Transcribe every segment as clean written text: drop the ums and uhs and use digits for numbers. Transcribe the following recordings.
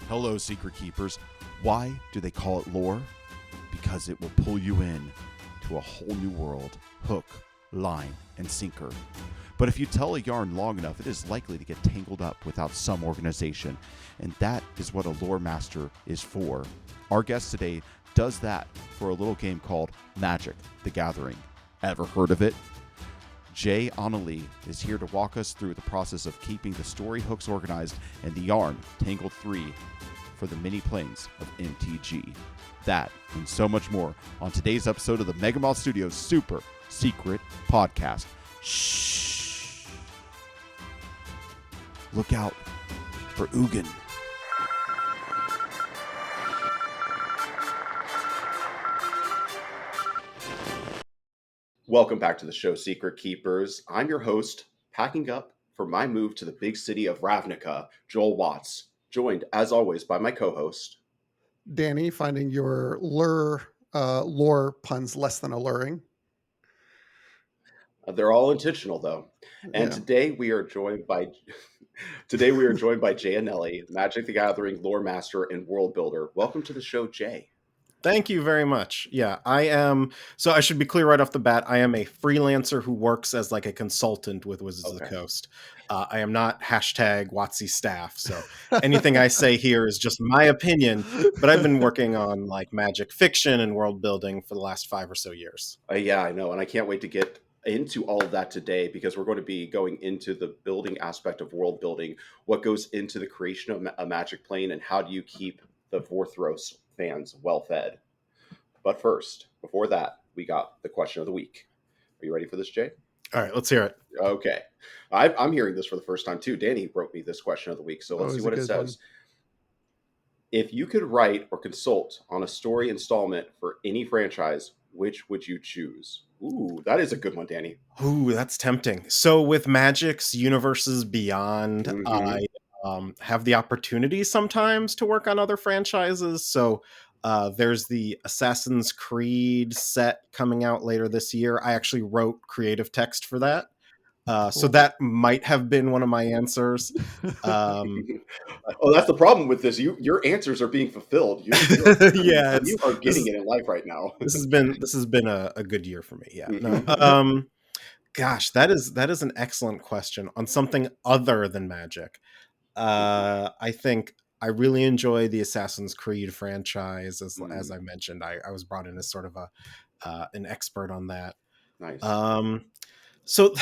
Hello, Secret Keepers. Why do they call it lore? Because it will pull you in to a whole new world, hook, line, and sinker. But if you tell a yarn long enough, it is likely to get tangled up without some organization, and that is what a lore master is for. Our guest today does that for a little game called Magic: The Gathering. Ever heard of it? Jay Annelli is here to walk us through the process of keeping the story hooks organized and the yarn tangled free for the mini planes of MTG. That and so much more on today's episode of the Megamoth Studios Super Secret Podcast. Shh. Look out for Ugin. Welcome back to the show, Secret Keepers. I'm your host, packing up for my move to the big city of Ravnica, Joel Watts, joined, as always, by my co-host, Danny, finding your lore puns less than alluring. They're all intentional, though. And today we are joined by Jay Annelli, Magic: The Gathering lore master and world builder. Welcome to the show, Jay. Thank you very much. Yeah, I am. So I should be clear right off the bat. I am a freelancer who works as like a consultant with Wizards of the Coast. I am not hashtag WotC staff. So anything I say here is just my opinion. But I've been working on like magic fiction and world building for the last 5 or so years. Yeah, I know. And I can't wait to get into all of that today because we're going to be going into the building aspect of world building, what goes into the creation of a magic plane, and how do you keep the Vorthros fans well fed. But first, before that, we got the question of the week. Are you ready for this, Jay? All right, let's hear it. Okay. I'm hearing this for the first time too. Danny wrote me this question of the week, so let's see what it says. If you could write or consult on a story installment for any franchise, which would you choose? Ooh, that is a good one, Danny. Ooh, that's tempting. So with Magic's universes beyond, I have the opportunity sometimes to work on other franchises. So there's the Assassin's Creed set coming out later this year. I actually wrote creative text for that. So that might have been one of my answers. That's the problem with this. Your answers are being fulfilled. You are getting it in life right now. This has been a good year for me. Yeah. No. Gosh, that is an excellent question on something other than Magic. I think I really enjoy the Assassin's Creed franchise. As I mentioned, I was brought in as sort of an expert on that. Nice. So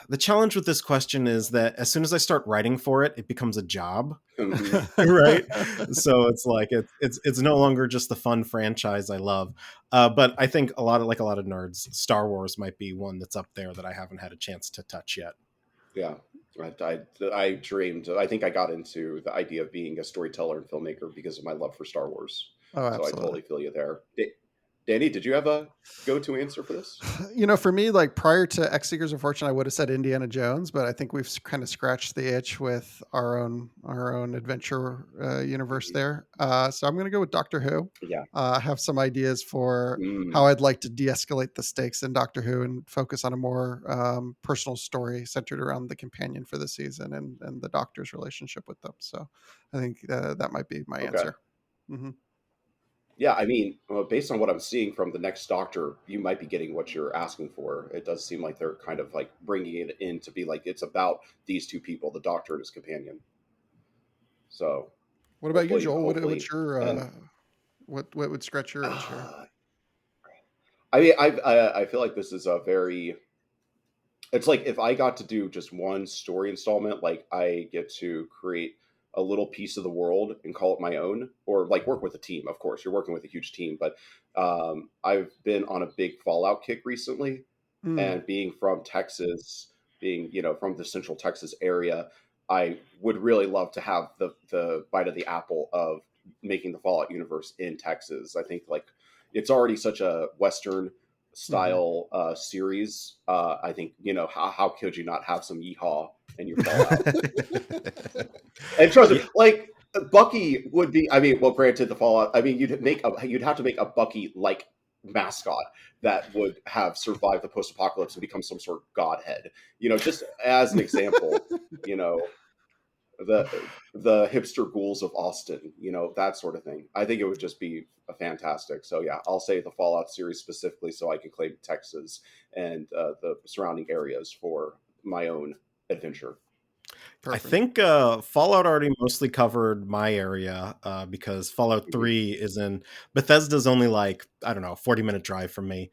the challenge with this question is that as soon as I start writing for it, it becomes a job, right? So it's like it's no longer just the fun franchise I love. But I think a lot of nerds, Star Wars might be one that's up there that I haven't had a chance to touch yet. Yeah. I dreamed. I think I got into the idea of being a storyteller and filmmaker because of my love for Star Wars. Oh, absolutely. So I totally feel you there. Danny, did you have a go-to answer for this? For me, like prior to X Seekers of Fortune, I would have said Indiana Jones, but I think we've kind of scratched the itch with our own adventure universe there. So I'm going to go with Doctor Who. Yeah. I have some ideas for how I'd like to de-escalate the stakes in Doctor Who and focus on a more personal story centered around the companion for the season and the Doctor's relationship with them. So I think that might be my answer. Mm-hmm. Yeah, I mean, based on what I'm seeing from the next Doctor, you might be getting what you're asking for. It does seem like they're kind of like bringing it in to be like it's about these two people, the Doctor and his companion. So, what about you, Joel? What's your what would scratch your itch here? I mean, I feel like this is a very. It's like if I got to do just one story installment, like I get to create a little piece of the world and call it my own, or like work with a team. Of course, you're working with a huge team, but I've been on a big Fallout kick recently, and being from Texas, being from the Central Texas area, I would really love to have the bite of the apple of making the Fallout universe in Texas. I think like it's already such a Western style series. I think how could you not have some yeehaw in your Fallout? And trust me, like Bucky would be. I mean, well, granted, the Fallout. I mean, you'd have to make a Bucky like mascot that would have survived the post-apocalypse and become some sort of godhead. Just as an example, the hipster ghouls of Austin, that sort of thing. I think it would just be a fantastic. So yeah, I'll say the Fallout series specifically, so I can claim Texas and the surrounding areas for my own adventure. Perfect. I think Fallout already mostly covered my area because Fallout 3 is in Bethesda's only like, I don't know, 40-minute drive from me.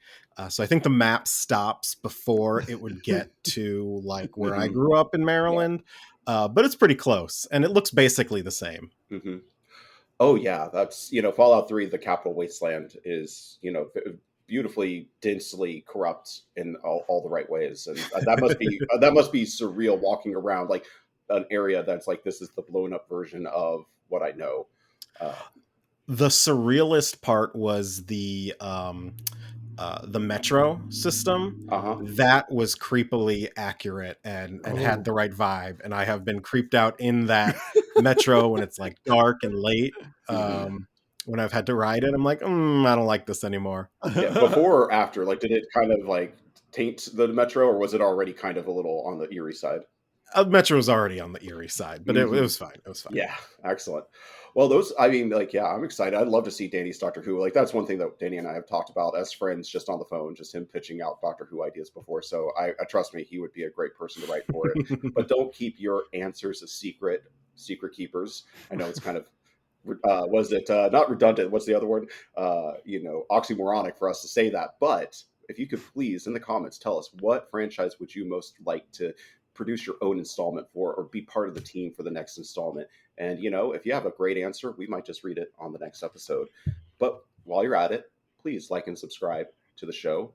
So I think the map stops before it would get to like where I grew up in Maryland. But it's pretty close and it looks basically the same. Mm-hmm. Oh yeah, that's Fallout 3, the Capital Wasteland is beautifully densely corrupt in all the right ways, and that must be surreal walking around like an area that's like, this is the blown up version of what I know. The surrealist part was the metro system. That was creepily accurate and had the right vibe, and I have been creeped out in that metro when it's like dark and late. When I've had to ride it, I'm like, I don't like this anymore. Yeah, before or after, like, did it kind of like taint the metro, or was it already kind of a little on the eerie side? Metro was already on the eerie side, but it was fine. It was fine. Yeah, excellent. Well, I'm excited. I'd love to see Danny's Doctor Who. Like, that's one thing that Danny and I have talked about as friends, just on the phone, just him pitching out Doctor Who ideas before. So I trust me, he would be a great person to write for it. But don't keep your answers a secret keepers. I know it's kind of, was it not redundant? What's the other word? Oxymoronic for us to say that. But if you could please, in the comments, tell us, what franchise would you most like to produce your own installment for, or be part of the team for the next installment? And if you have a great answer, we might just read it on the next episode. But while you're at it, please like and subscribe to the show.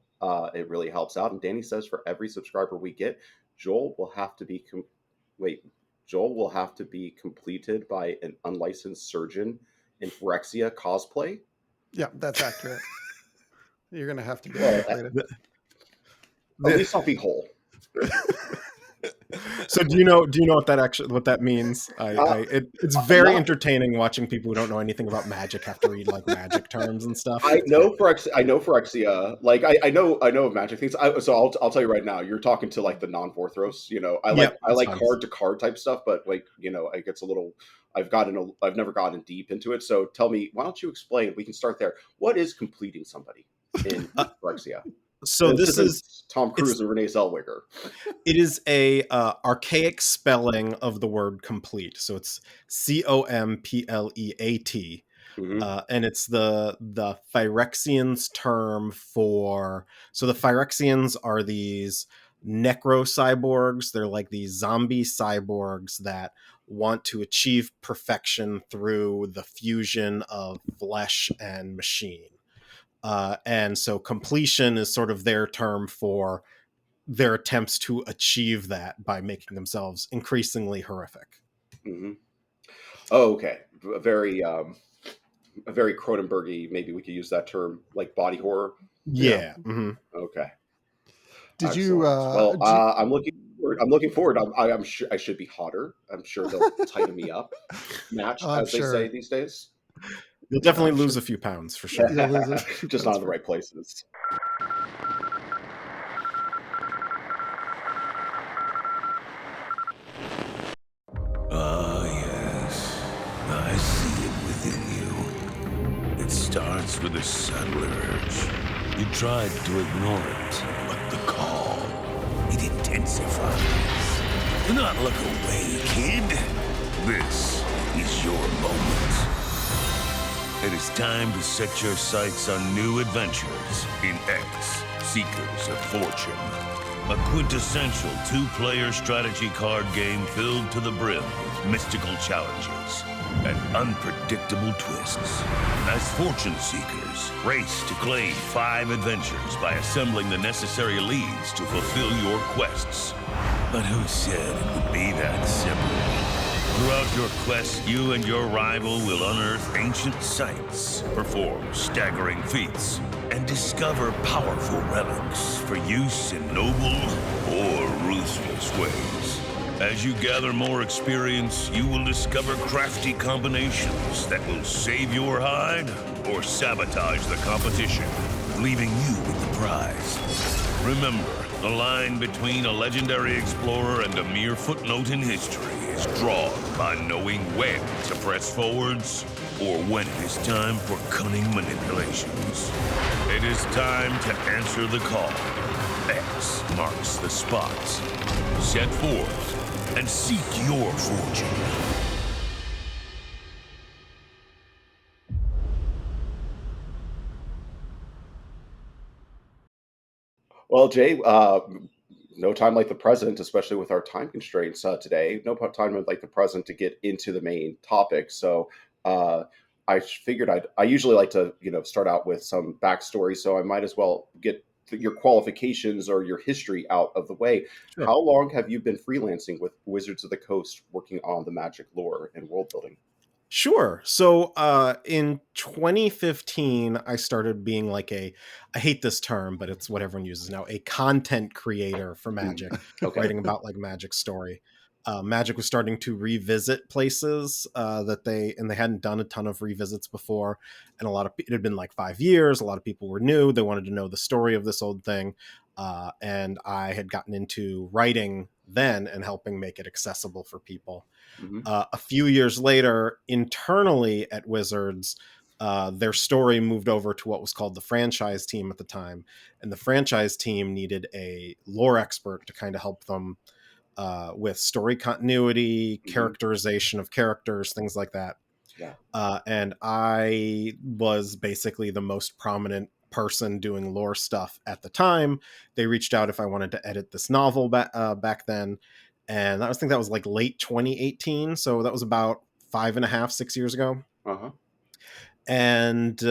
It really helps out. And Danny says for every subscriber we get, Joel will have to be completed by an unlicensed surgeon in Phyrexia cosplay. Yeah, that's accurate. You're gonna have to get completed. At least I'll be whole. So do you know what that means? It's very entertaining watching people who don't know anything about magic have to read like magic terms and stuff. I know Phyrexia. Like I know of magic things. So I'll tell you right now. You're talking to like the non-Vorthros. I like card to card type stuff, but like it gets a little. I've never gotten deep into it. So tell me, why don't you explain? We can start there. What is completing somebody in Phyrexia? So this is Tom Cruise and Renee Zellweger. It is a archaic spelling of the word complete. So it's COMPLEAT. And it's the Phyrexians term for. So the Phyrexians are these necro-cyborgs. They're like these zombie cyborgs that want to achieve perfection through the fusion of flesh and machine. And so completion is sort of their term for their attempts to achieve that by making themselves increasingly horrific. Oh, okay. A very Cronenberg-y, maybe we could use that term, like body horror. Yeah. Okay. Did you? I'm looking forward. I'm sure I should be hotter. I'm sure they'll tighten me up, match as they say these days. You'll definitely lose a few pounds for sure. Just not in the right places. Yes. I see it within you. It starts with a subtle urge. You tried to ignore it, but the call, it intensifies. Do not look away, kid. This is your moment. It is time to set your sights on new adventures in X, Seekers of Fortune. A quintessential two-player strategy card game filled to the brim with mystical challenges and unpredictable twists. As fortune seekers, race to claim 5 adventures by assembling the necessary leads to fulfill your quests. But who said it would be that simple? Throughout your quest, you and your rival will unearth ancient sites, perform staggering feats, and discover powerful relics for use in noble or ruthless ways. As you gather more experience, you will discover crafty combinations that will save your hide or sabotage the competition, leaving you with the prize. Remember, the line between a legendary explorer and a mere footnote in history is drawn by knowing when to press forwards or when it is time for cunning manipulations. It is time to answer the call. X marks the spot. Set forth and seek your fortune. Well, Jay, no time like the present, especially with our time constraints today. No time like the present to get into the main topic. So I figured I usually like to start out with some backstory. So I might as well get your qualifications or your history out of the way. Sure. How long have you been freelancing with Wizards of the Coast, working on the Magic lore and world building? Sure. So in 2015, I started being like I hate this term, but it's what everyone uses now, a content creator for Magic, Okay. writing about like Magic story. Magic was starting to revisit places that they hadn't done a ton of revisits before. And it had been like 5 years. A lot of people were new. They wanted to know the story of this old thing. And I had gotten into writing then and helping make it accessible for people. Mm-hmm. A few years later, internally at Wizards, their story moved over to what was called the franchise team at the time. And the franchise team needed a lore expert to kind of help them with story continuity, characterization of characters, things like that. Yeah. And I was basically the most prominent person doing lore stuff at the time. They reached out if I wanted to edit this novel back then. And I think that was like late 2018. So that was about 5.5, 6 years ago. Uh-huh. And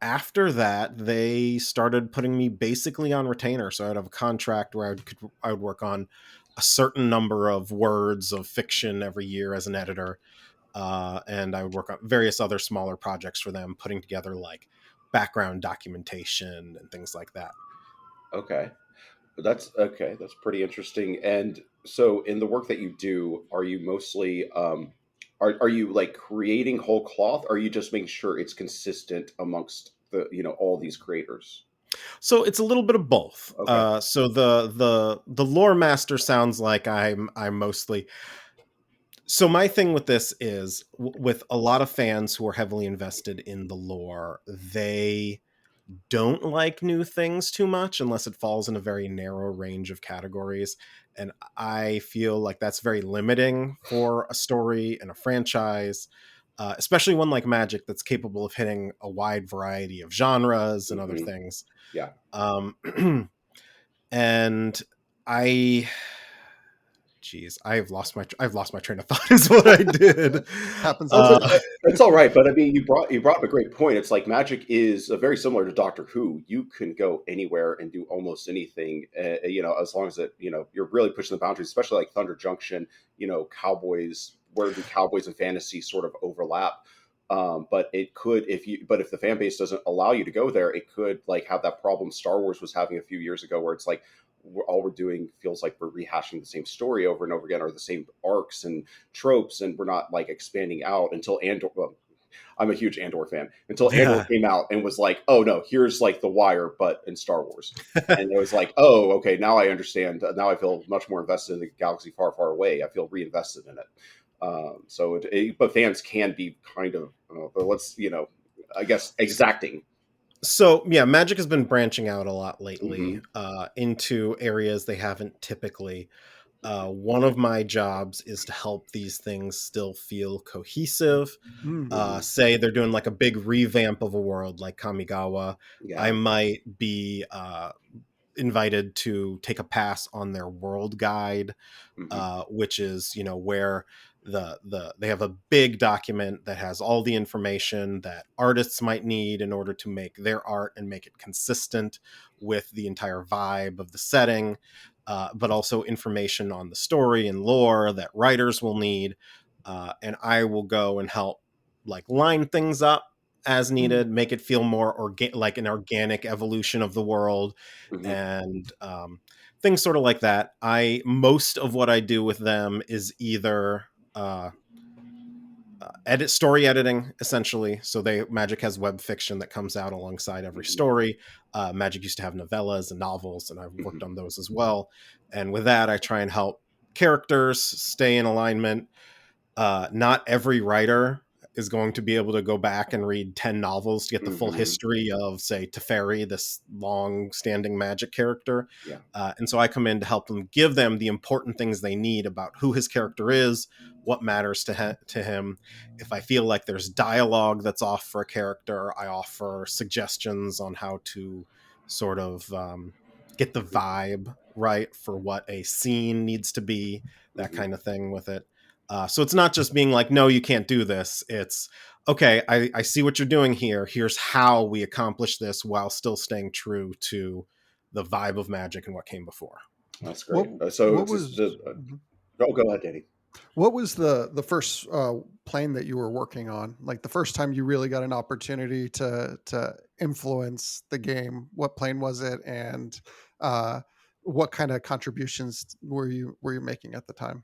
after that, they started putting me basically on retainer. So I'd have a contract where I would work on a certain number of words of fiction every year as an editor. And I would work on various other smaller projects for them, putting together like background documentation and things like that. Okay. That's okay. That's pretty interesting. And so, in the work that you do, are you mostly are you like creating whole cloth? Or are you just making sure it's consistent amongst the all these creators? So it's a little bit of both. Okay. So the lore master sounds like I'm mostly. So my thing with this is with a lot of fans who are heavily invested in the lore, they don't like new things too much unless it falls in a very narrow range of categories. And I feel like that's very limiting for a story and a franchise, especially one like Magic that's capable of hitting a wide variety of genres and other things. Yeah. And I've lost my train of thought is what I did. Happens. It's all right, but I mean, you brought up a great point. It's like Magic is very similar to Doctor Who. You can go anywhere and do almost anything, as long as you're really pushing the boundaries. Especially like Thunder Junction, Cowboys, where the Cowboys and fantasy sort of overlap. But it could, if the fan base doesn't allow you to go there, it could like have that problem Star Wars was having a few years ago, where it's like all we're doing feels like we're rehashing the same story over and over again, or the same arcs and tropes, and we're not like expanding out until Andor. Well, I'm a huge Andor fan. Until Andor came out and was like, oh no, here's like The Wire, but in Star Wars. And it was like, oh, okay, now I understand. Now I feel much more invested in the galaxy far, far away. I feel reinvested in it. But fans can be kind of, I guess, exacting. So yeah, Magic has been branching out a lot lately into areas they haven't typically. One of my jobs is to help these things still feel cohesive. Say they're doing like a big revamp of a world like Kamigawa. Yeah. I might be invited to take a pass on their world guide, which is where they have a big document that has all the information that artists might need in order to make their art and make it consistent with the entire vibe of the setting, but also information on the story and lore that writers will need. And I will go and help like line things up as needed, make it feel more like an organic evolution of the world, and things sort of like that. Most of what I do with them is either story editing, essentially. So Magic has web fiction that comes out alongside every story. Magic used to have novellas and novels, and I've worked on those as well. And with that, I try and help characters stay in alignment. Not every writer is going to be able to go back and read 10 novels to get the full history of, say, Teferi, this long-standing Magic character. Yeah. And so I come in to help them, give them the important things they need about who his character is, what matters to him. If I feel like there's dialogue that's off for a character, I offer suggestions on how to sort of get the vibe right for what a scene needs to be, that kind of thing with it. So it's not just being like, no, you can't do this. It's, okay, I see what you're doing here. Here's how we accomplish this while still staying true to the vibe of Magic and what came before. That's great. Go ahead, Danny. What was the first plane that you were working on? Like the first time you really got an opportunity to influence the game? What plane was it, and what kind of contributions were you making at the time?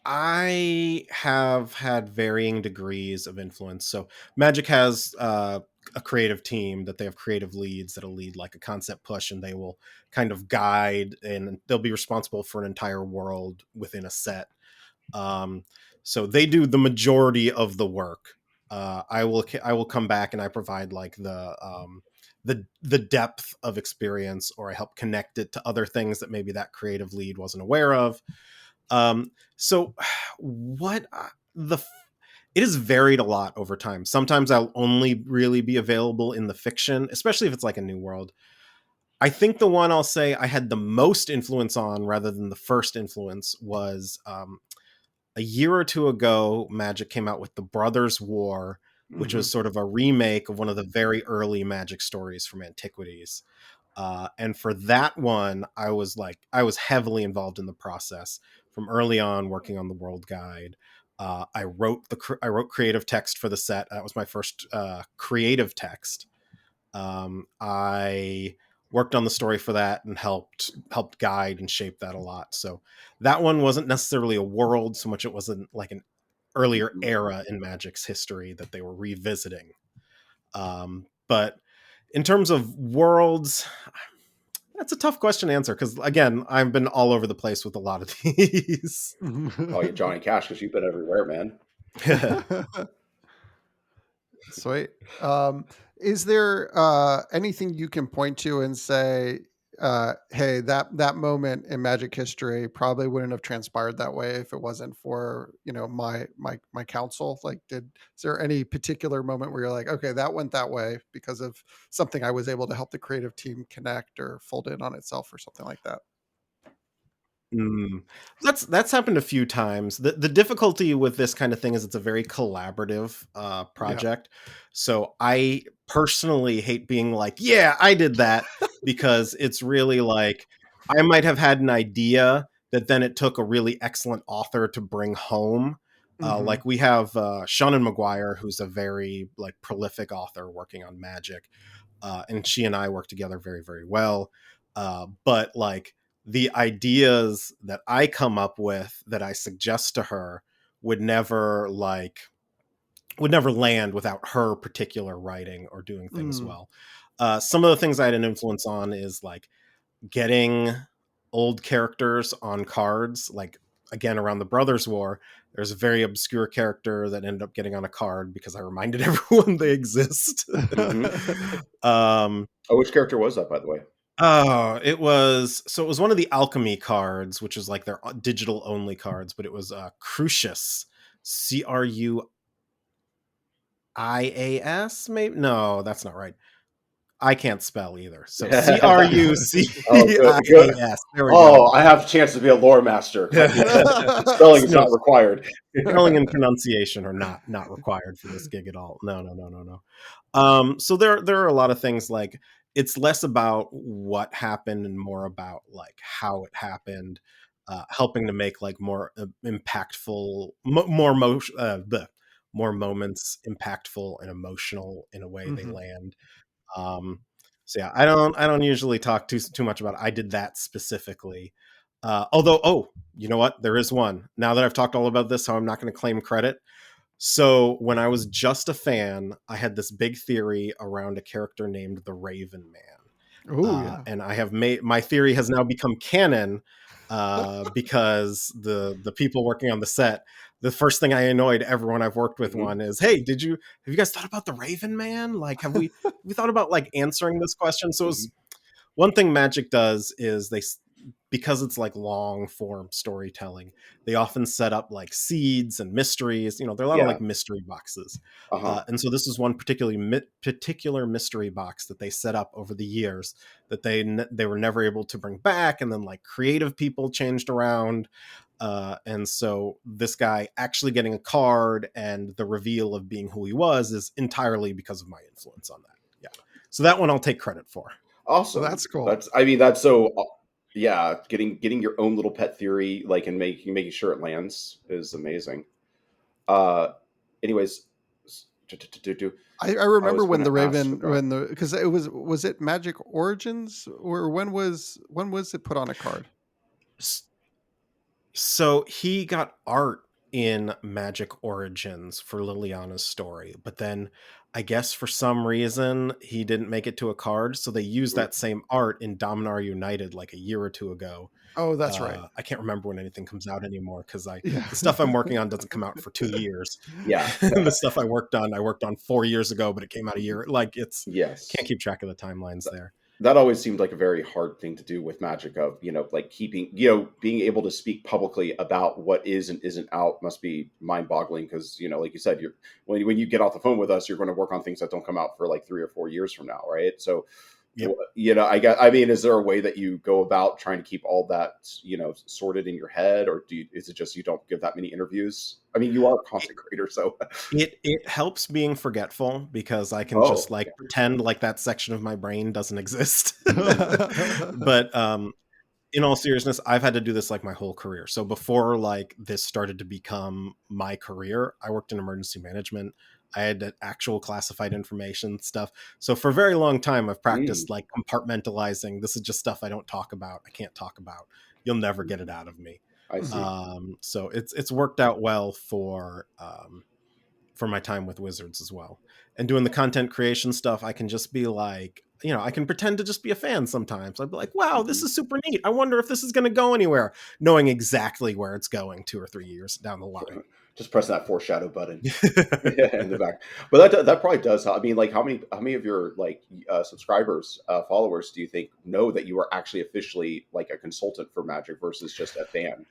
I have had varying degrees of influence. So Magic has a creative team that they have creative leads that'll lead like a concept push, and they will kind of guide, and they'll be responsible for an entire world within a set. So they do the majority of the work. I will come back and I provide like the depth of experience, or I help connect it to other things that maybe that creative lead wasn't aware of. So it has varied a lot over time. Sometimes I'll only really be available in the fiction, especially if it's like a new world. I think the one I'll say I had the most influence on, rather than the first influence, was a year or two ago, Magic came out with the Brothers' War, which was sort of a remake of one of the very early Magic stories from Antiquities. And for that one, I was heavily involved in the process from early on, working on the world guide. I wrote creative text for the set. That was my first creative text. I worked on the story for that and helped guide and shape that a lot. So that one wasn't necessarily a world so much. It wasn't like an earlier era in Magic's history that they were revisiting. But in terms of worlds, that's a tough question to answer, because again, I've been all over the place with a lot of these. Oh, you're Johnny Cash because you've been everywhere, man. Sweet. Is there anything you can point to and say, hey, that moment in Magic history probably wouldn't have transpired that way if it wasn't for, my counsel? Like, is there any particular moment where you're like, okay, that went that way because of something I was able to help the creative team connect or fold in on itself or something like that? That's happened a few times. The difficulty with this kind of thing is it's a very collaborative project. So I personally hate being like, yeah, I did that, because it's really like I might have had an idea that then it took a really excellent author to bring home. Like we have Shannon McGuire, who's a very like prolific author working on Magic, and she and I work together very, very well. But like the ideas that I come up with that I suggest to her would never land without her particular writing or doing things well. Some of the things I had an influence on is like getting old characters on cards. Like again, around the Brothers' War, there's a very obscure character that ended up getting on a card because I reminded everyone they exist. Which character was that, by the way? It was one of the alchemy cards, which is like their digital only cards, but it was Crucius, Cruias, maybe? No, that's not right. I can't spell either. So Crucias. I have a chance to be a lore master. Spelling is not required. Spelling and pronunciation are not required for this gig at all. No. So there are a lot of things like it's less about what happened and more about like how it happened, helping to make like more impactful, more moments impactful and emotional in a way they land. So yeah, I don't usually talk too much about it. I did that specifically. Although, you know what? There is one. Now that I've talked all about this, so I'm not going to claim credit. So when I was just a fan, I had this big theory around a character named the Raven Man. Oh yeah. And I have made my theory has now become canon because the people working on the set, the first thing I annoyed everyone I've worked with on is, hey, have you guys thought about the Raven Man? Like, we thought about like answering this question? So one thing Magic does is because it's like long form storytelling, they often set up like seeds and mysteries. There are a lot of like mystery boxes. And so this is one particular mystery box that they set up over the years that they were never able to bring back. And then like creative people changed around. And so this guy actually getting a card and the reveal of being who he was is entirely because of my influence on that. Yeah. So that one I'll take credit for. Awesome. Well, that's cool. That's so. Yeah, getting your own little pet theory, like, and making sure it lands is amazing. Anyways, I remember when the gonna ask Raven, about- because it was it Magic Origins, or when was it put on a card? So he got art in Magic Origins for Liliana's story, but then I guess for some reason he didn't make it to a card, so they used that same art in Dominar United like a year or two ago. Oh, that's right. I can't remember when anything comes out anymore because the stuff I'm working on doesn't come out for 2 years. Yeah. The stuff I worked on 4 years ago, but it came out a year. Like Yes. Can't keep track of the timelines there. That always seemed like a very hard thing to do with Magic, of, like keeping, being able to speak publicly about what is and isn't out must be mind boggling. Because, like you said, when you get off the phone with us, you're going to work on things that don't come out for like 3 or 4 years from now. Right. So, Yep. is there a way that you go about trying to keep all that, sorted in your head, or is it just you don't give that many interviews? I mean, you are a content creator, so it helps being forgetful because I can just pretend like that section of my brain doesn't exist. But in all seriousness, I've had to do this like my whole career. So before like this started to become my career, I worked in emergency management. I had actual classified information stuff. So for a very long time, I've practiced like compartmentalizing. This is just stuff I don't talk about. I can't talk about. You'll never get it out of me. I see. So it's worked out well for my time with Wizards as well. And doing the content creation stuff, I can just be like, I can pretend to just be a fan sometimes. I'd be like, wow, this is super neat. I wonder if this is going to go anywhere, knowing exactly where it's going 2 or 3 years down the line. Just press that foreshadow button in the back. But that probably does. I mean, like how many of your like subscribers, followers, do you think know that you are actually officially like a consultant for Magic versus just a fan?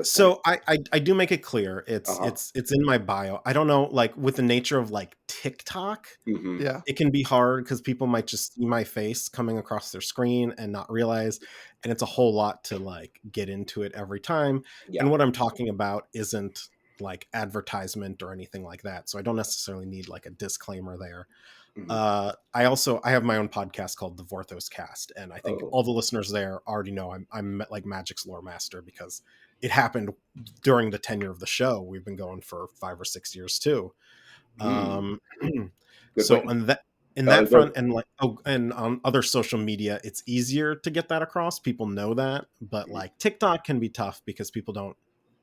So I do make it clear it's in my bio. I don't know, like with the nature of like TikTok, it can be hard because people might just see my face coming across their screen and not realize, and it's a whole lot to like get into it every time. And what I'm talking about isn't like advertisement or anything like that, so I don't necessarily need like a disclaimer there. I have my own podcast called the Vorthos Cast, and I think all the listeners there already know I'm like Magic's lore master because it happened during the tenure of the show. We've been going for 5 or 6 years too. So on that front, and like and on other social media, it's easier to get that across. People know that, but like TikTok can be tough because people don't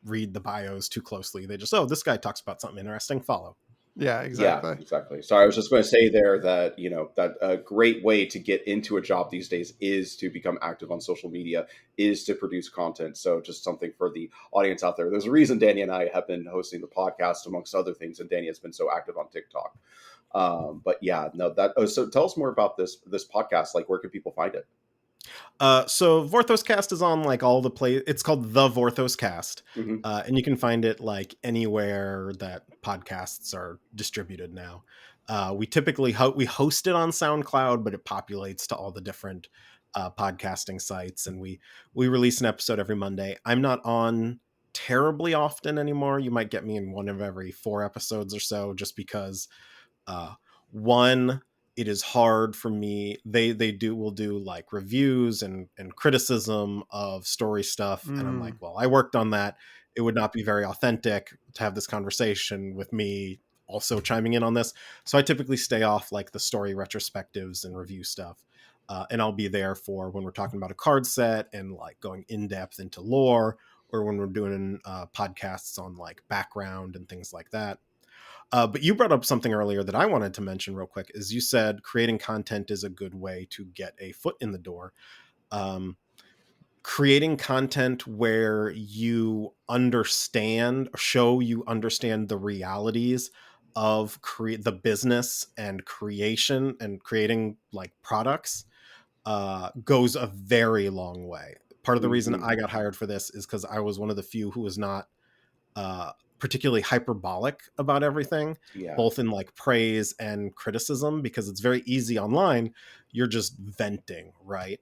read the bios too closely. They just, this guy talks about something interesting, follow. Yeah, exactly. Yeah, exactly. So I was just going to say there that, that a great way to get into a job these days is to become active on social media, is to produce content. So just something for the audience out there. There's a reason Danny and I have been hosting the podcast, amongst other things, and Danny has been so active on TikTok. But yeah, no, so tell us more about this podcast. Like, where can people find it? So Vorthos Cast is on like all the it's called the Vorthos Cast. And you can find it like anywhere that podcasts are distributed now. We typically we host it on SoundCloud, but it populates to all the different podcasting sites, and we release an episode every Monday. I'm not on terribly often anymore. You might get me in one of every 4 episodes or so, just because one, it is hard for me. We'll do like reviews and criticism of story stuff. And I'm like, well, I worked on that. It would not be very authentic to have this conversation with me also chiming in on this. So I typically stay off like the story retrospectives and review stuff. And I'll be there for when we're talking about a card set and like going in depth into lore, or when we're doing podcasts on like background and things like that. But you brought up something earlier that I wanted to mention real quick. Is you said creating content is a good way to get a foot in the door. Creating content where you understand the realities of the business and creation and creating like products goes a very long way. Part of the reason I got hired for this is because I was one of the few who was not particularly hyperbolic about everything, both in like praise and criticism, because it's very easy online. You're just venting, right?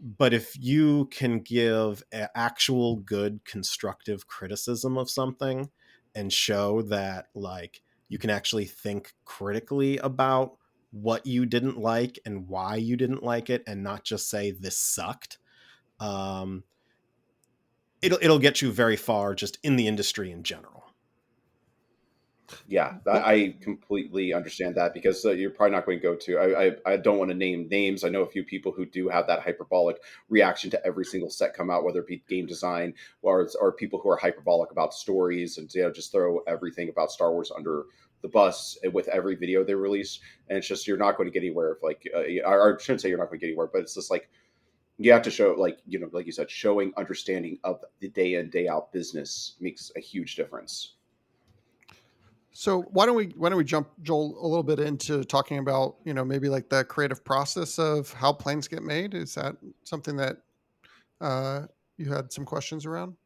But if you can give actual good constructive criticism of something and show that like you can actually think critically about what you didn't like and why you didn't like it, and not just say this sucked, it'll get you very far just in the industry in general. Yeah, I completely understand that, because you're probably not going to go to. I don't want to name names. I know a few people who do have that hyperbolic reaction to every single set come out, whether it be game design or people who are hyperbolic about stories and just throw everything about Star Wars under the bus with every video they release. And it's just, you're not going to get anywhere if like I shouldn't say you're not going to get anywhere, but it's just like you have to show, like like you said, showing understanding of the day in day out business makes a huge difference. So why don't we jump, Joel, a little bit into talking about, maybe like the creative process of how planes get made? Is that something that you had some questions around?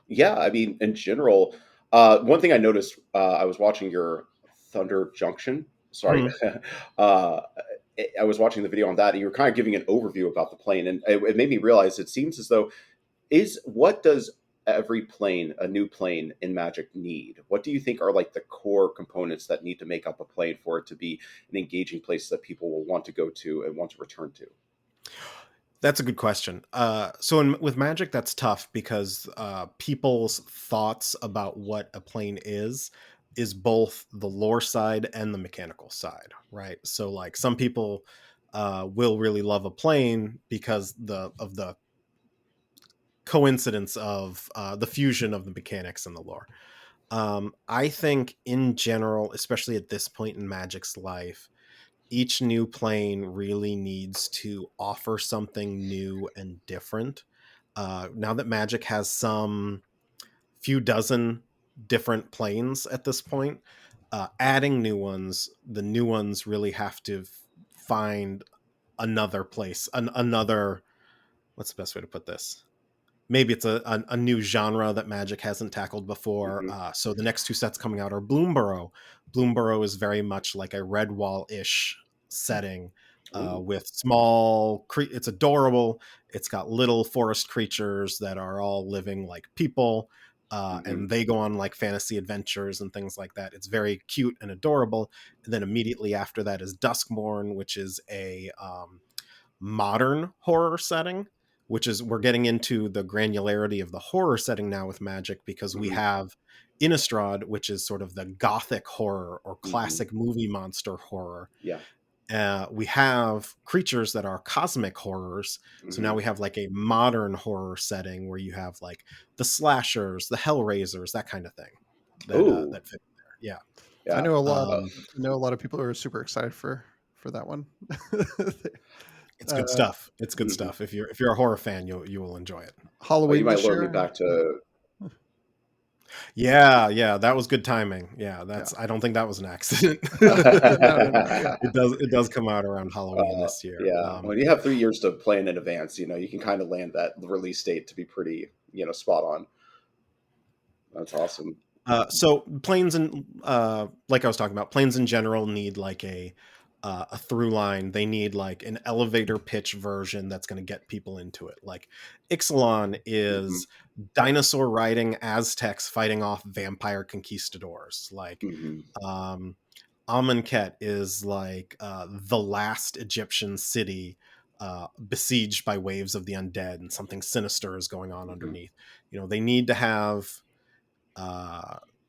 Yeah, I mean, in general, one thing I noticed, I was watching your Thunder Junction. Sorry, uh, I was watching the video on that, and you were kind of giving an overview about the plane, and it made me realize it seems as though what does every plane, a new plane in Magic, need? What do you think are like the core components that need to make up a plane for it to be an engaging place that people will want to go to and want to return to? That's a good question. With Magic, that's tough because people's thoughts about what a plane is both the lore side and the mechanical side, right? So, like, some people will really love a plane because of the coincidence of the fusion of the mechanics and the lore. I think, in general, especially at this point in Magic's life, each new plane really needs to offer something new and different. Now that Magic has some few dozen different planes at this point, adding new ones, the new ones really have to find another place, another, what's the best way to put this? Maybe it's a new genre that Magic hasn't tackled before. So the next two sets coming out are Bloomborough. Bloomborough is very much like a Redwall-ish setting with small. It's adorable. It's got little forest creatures that are all living like people, and they go on like fantasy adventures and things like that. It's very cute and adorable. And then immediately after that is Duskmourn, which is a modern horror setting, which is, we're getting into the granularity of the horror setting now with Magic, because we have Innistrad, which is sort of the gothic horror or classic movie monster horror. We have creatures that are cosmic horrors. So now we have like a modern horror setting where you have like the slashers, the Hellraisers, that kind of thing that fit there. I know a lot of people who are super excited for that one. It's good stuff. It's good stuff. If you're a horror fan, you will enjoy it. Halloween you might this lure year. me back to. Yeah, that was good timing. I don't think that was an accident. It does come out around Halloween this year. When you have 3 years to plan in advance, you can kind of land that release date to be pretty, spot on. That's awesome. So planes and like I was talking about, planes in general need like a through line. They need like an elevator pitch version that's going to get people into it. Like Ixalan is dinosaur riding Aztecs fighting off vampire conquistadors. Like Amonkhet is like the last Egyptian city besieged by waves of the undead, and something sinister is going on underneath. They need to have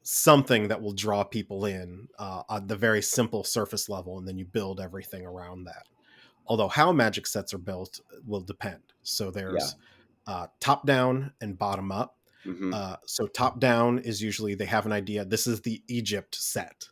something that will draw people in on the very simple surface level, and then you build everything around that. Although how Magic sets are built will depend. So there's top down and bottom up. Hmm. So top down is usually they have an idea. This is the Egypt set.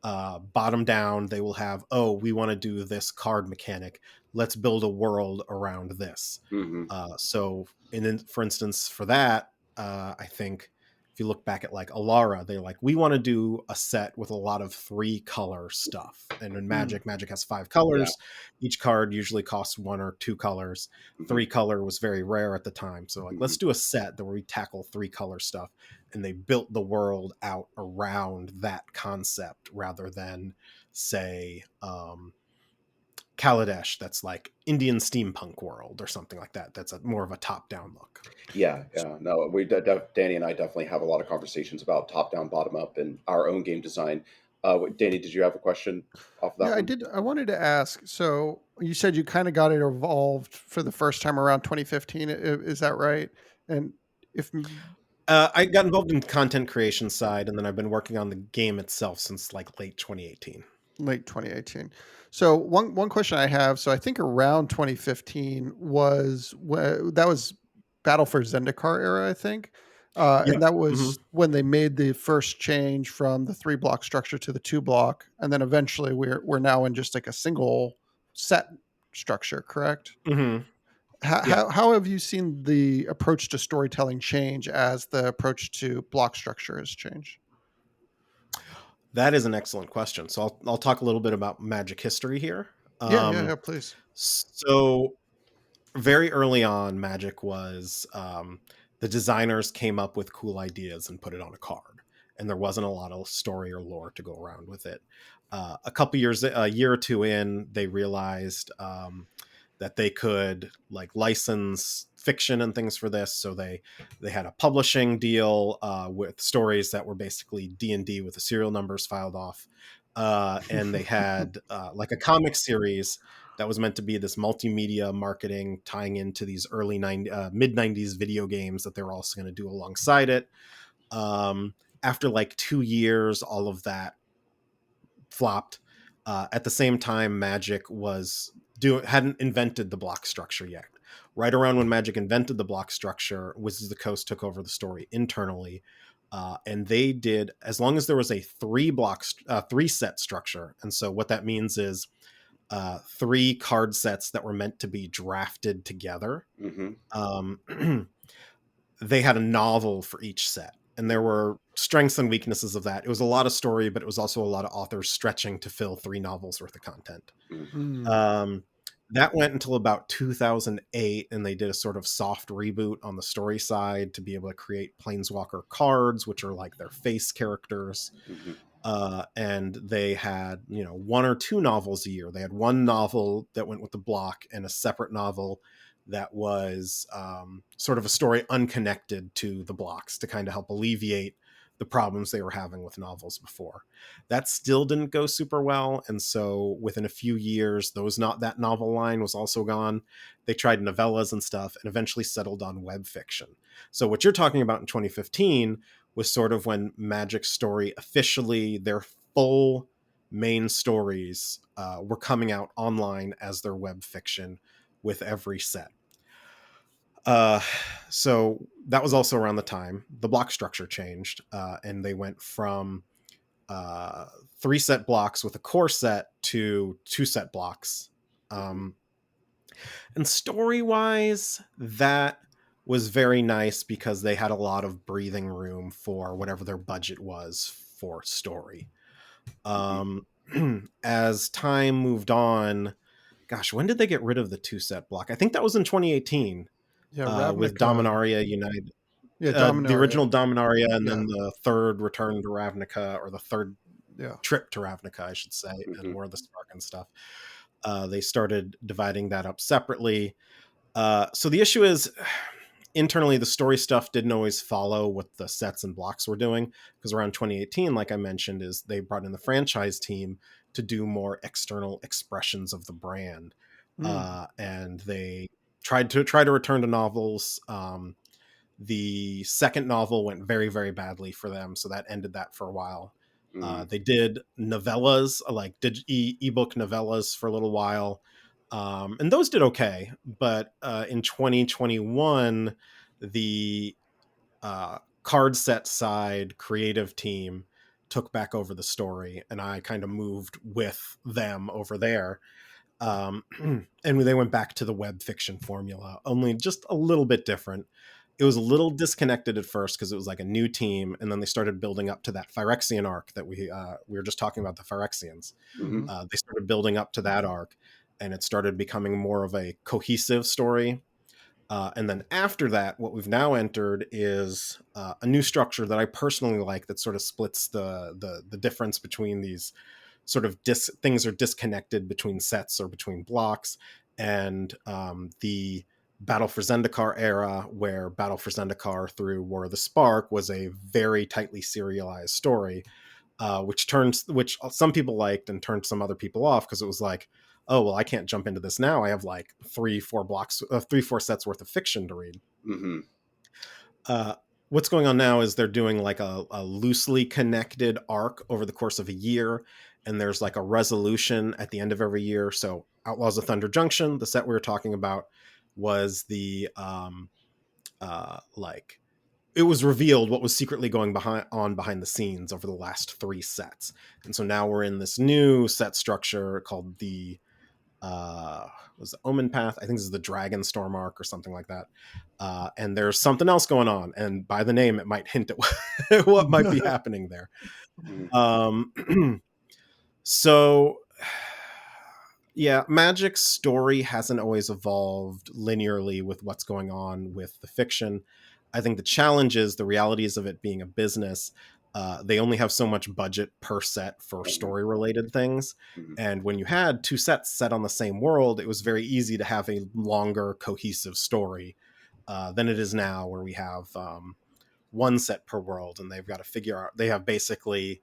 Bottom down, they will have, oh, we want to do this card mechanic. Let's build a world around this. Hmm. So, and then, for instance, for that, I think if you look back at like Alara, they're like, we want to do a set with a lot of 3-color stuff. And in Magic has 5 Yeah. colors. Each card usually costs 1 or 2 colors. Hmm. 3-color was very rare at the time. So like, Hmm. let's do a set where we tackle 3-color stuff. And they built the world out around that concept rather than, say, Kaladesh, that's like Indian steampunk world or something like that. That's more of a top-down look. Yeah, yeah. No, Danny and I definitely have a lot of conversations about top down, bottom up, and our own game design. Danny, did you have a question off that Yeah, I one? did. I wanted to ask. So you said you kind of got it evolved for the first time around 2015. Is that right? And if I got involved in content creation side, and then I've been working on the game itself since like late 2018. late 2018. So one question I have. So I think around 2015 was that was Battle for Zendikar era, I think. Yeah. And that was when they made the first change from the 3-block structure to the 2-block, and then eventually we're now in just like a single set structure. Correct? Mm-hmm. How, Yeah. how have you seen the approach to storytelling change as the approach to block structure has changed? That is an excellent question. So I'll talk a little bit about Magic history here. Yeah, please. So very early on, Magic was the designers came up with cool ideas and put it on a card, and there wasn't a lot of story or lore to go around with it. A year or two in, they realized that they could like license fiction and things for this. So they had a publishing deal with stories that were basically D&D with the serial numbers filed off. And they had like a comic series that was meant to be this multimedia marketing tying into these early mid 90s video games that they were also going to do alongside it. After like 2 years, all of that flopped. At the same time, Magic hadn't invented the block structure yet. Right around when Magic invented the block structure, Wizards of the Coast took over the story internally, and they did, as long as there was a 3-set structure. And so what that means is 3 card sets that were meant to be drafted together. Hmm. They had a novel for each set, and there were strengths and weaknesses of that. It was a lot of story, but it was also a lot of authors stretching to fill 3 novels worth of content. That went until about 2008, and they did a sort of soft reboot on the story side to be able to create Planeswalker cards, which are like their face characters. Hmm. And they had 1 or 2 novels a year. They had 1 novel that went with the block and a separate novel that was sort of a story unconnected to the blocks to kind of help alleviate the problems they were having with novels before. That still didn't go super well, and so within a few years, that novel line was also gone. They tried novellas and stuff, and eventually settled on web fiction. So what you're talking about in 2015 was sort of when Magic Story officially, their full main stories were coming out online as their web fiction with every set. So that was also around the time the block structure changed, and they went from 3-set blocks with a core set to 2-set blocks. And story-wise, that was very nice because they had a lot of breathing room for whatever their budget was for story. As time moved on, gosh, when did they get rid of the 2-set block? I think that was in 2018. Yeah, with Dominaria United. Yeah, The original Dominaria, and Yeah. then the third return to Ravnica, or the third Yeah. trip to Ravnica, I should say, and more of the Spark and stuff. They started dividing that up separately. So the issue is, internally, the story stuff didn't always follow what the sets and blocks were doing, because around 2018, like I mentioned, is they brought in the franchise team to do more external expressions of the brand. And they tried to return to novels. The second novel went very, very badly for them, so that ended that for a while. They did novellas, like did ebook novellas for a little while, and those did okay. But in 2021, the card set side creative team took back over the story, and I kind of moved with them over there. And they went back to the web fiction formula, only just a little bit different. It was a little disconnected at first because it was like a new team, and then they started building up to that Phyrexian arc that we were just talking about, the Phyrexians. Mhm. They started building up to that arc, and it started becoming more of a cohesive story. And then after that, what we've now entered is a new structure that I personally like, that sort of splits the difference between these sort of things are disconnected between sets or between blocks, and the Battle for Zendikar era, where Battle for Zendikar through War of the Spark was a very tightly serialized story, which some people liked and turned some other people off, because it was like, oh well, I can't jump into this now. I have like 3-4 sets worth of fiction to read. Mhm. What's going on now is they're doing like a loosely connected arc over the course of a year, and there's like a resolution at the end of every year. So Outlaws of Thunder Junction, the set we were talking about, was the like, it was revealed what was secretly going behind the scenes over the last 3 sets. And so now we're in this new set structure called the was the Omen Path. I think this is the Dragon Storm arc or something like that. And there's something else going on, and by the name it might hint at what might be happening there. Mhm. So yeah, Magic's story hasn't always evolved linearly with what's going on with the fiction. I think the challenge is the realities of it being a business. They only have so much budget per set for story related things. Mhm. And when you had 2 sets set on the same world, it was very easy to have a longer, cohesive story than it is now, where we have 1 set per world, and they've got to figure out, they have basically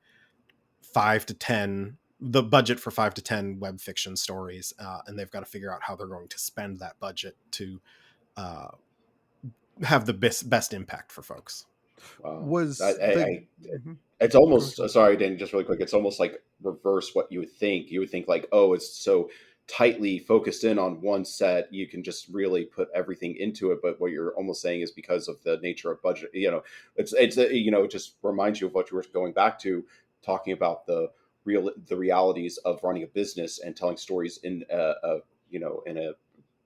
5 to 10, the budget for 5 to 10 web fiction stories, and they've got to figure out how they're going to spend that budget to have the best impact for folks. Wow. Was the Mhm. It's Go almost ahead. sorry, Dan, just really quick. It's almost like reverse what you would think. You would think like, oh, it's so tightly focused in on one set, you can just really put everything into it. But what you're almost saying is because of the nature of budget, it just reminds you of what you were going back to, talking about the realities of running a business and telling stories in in a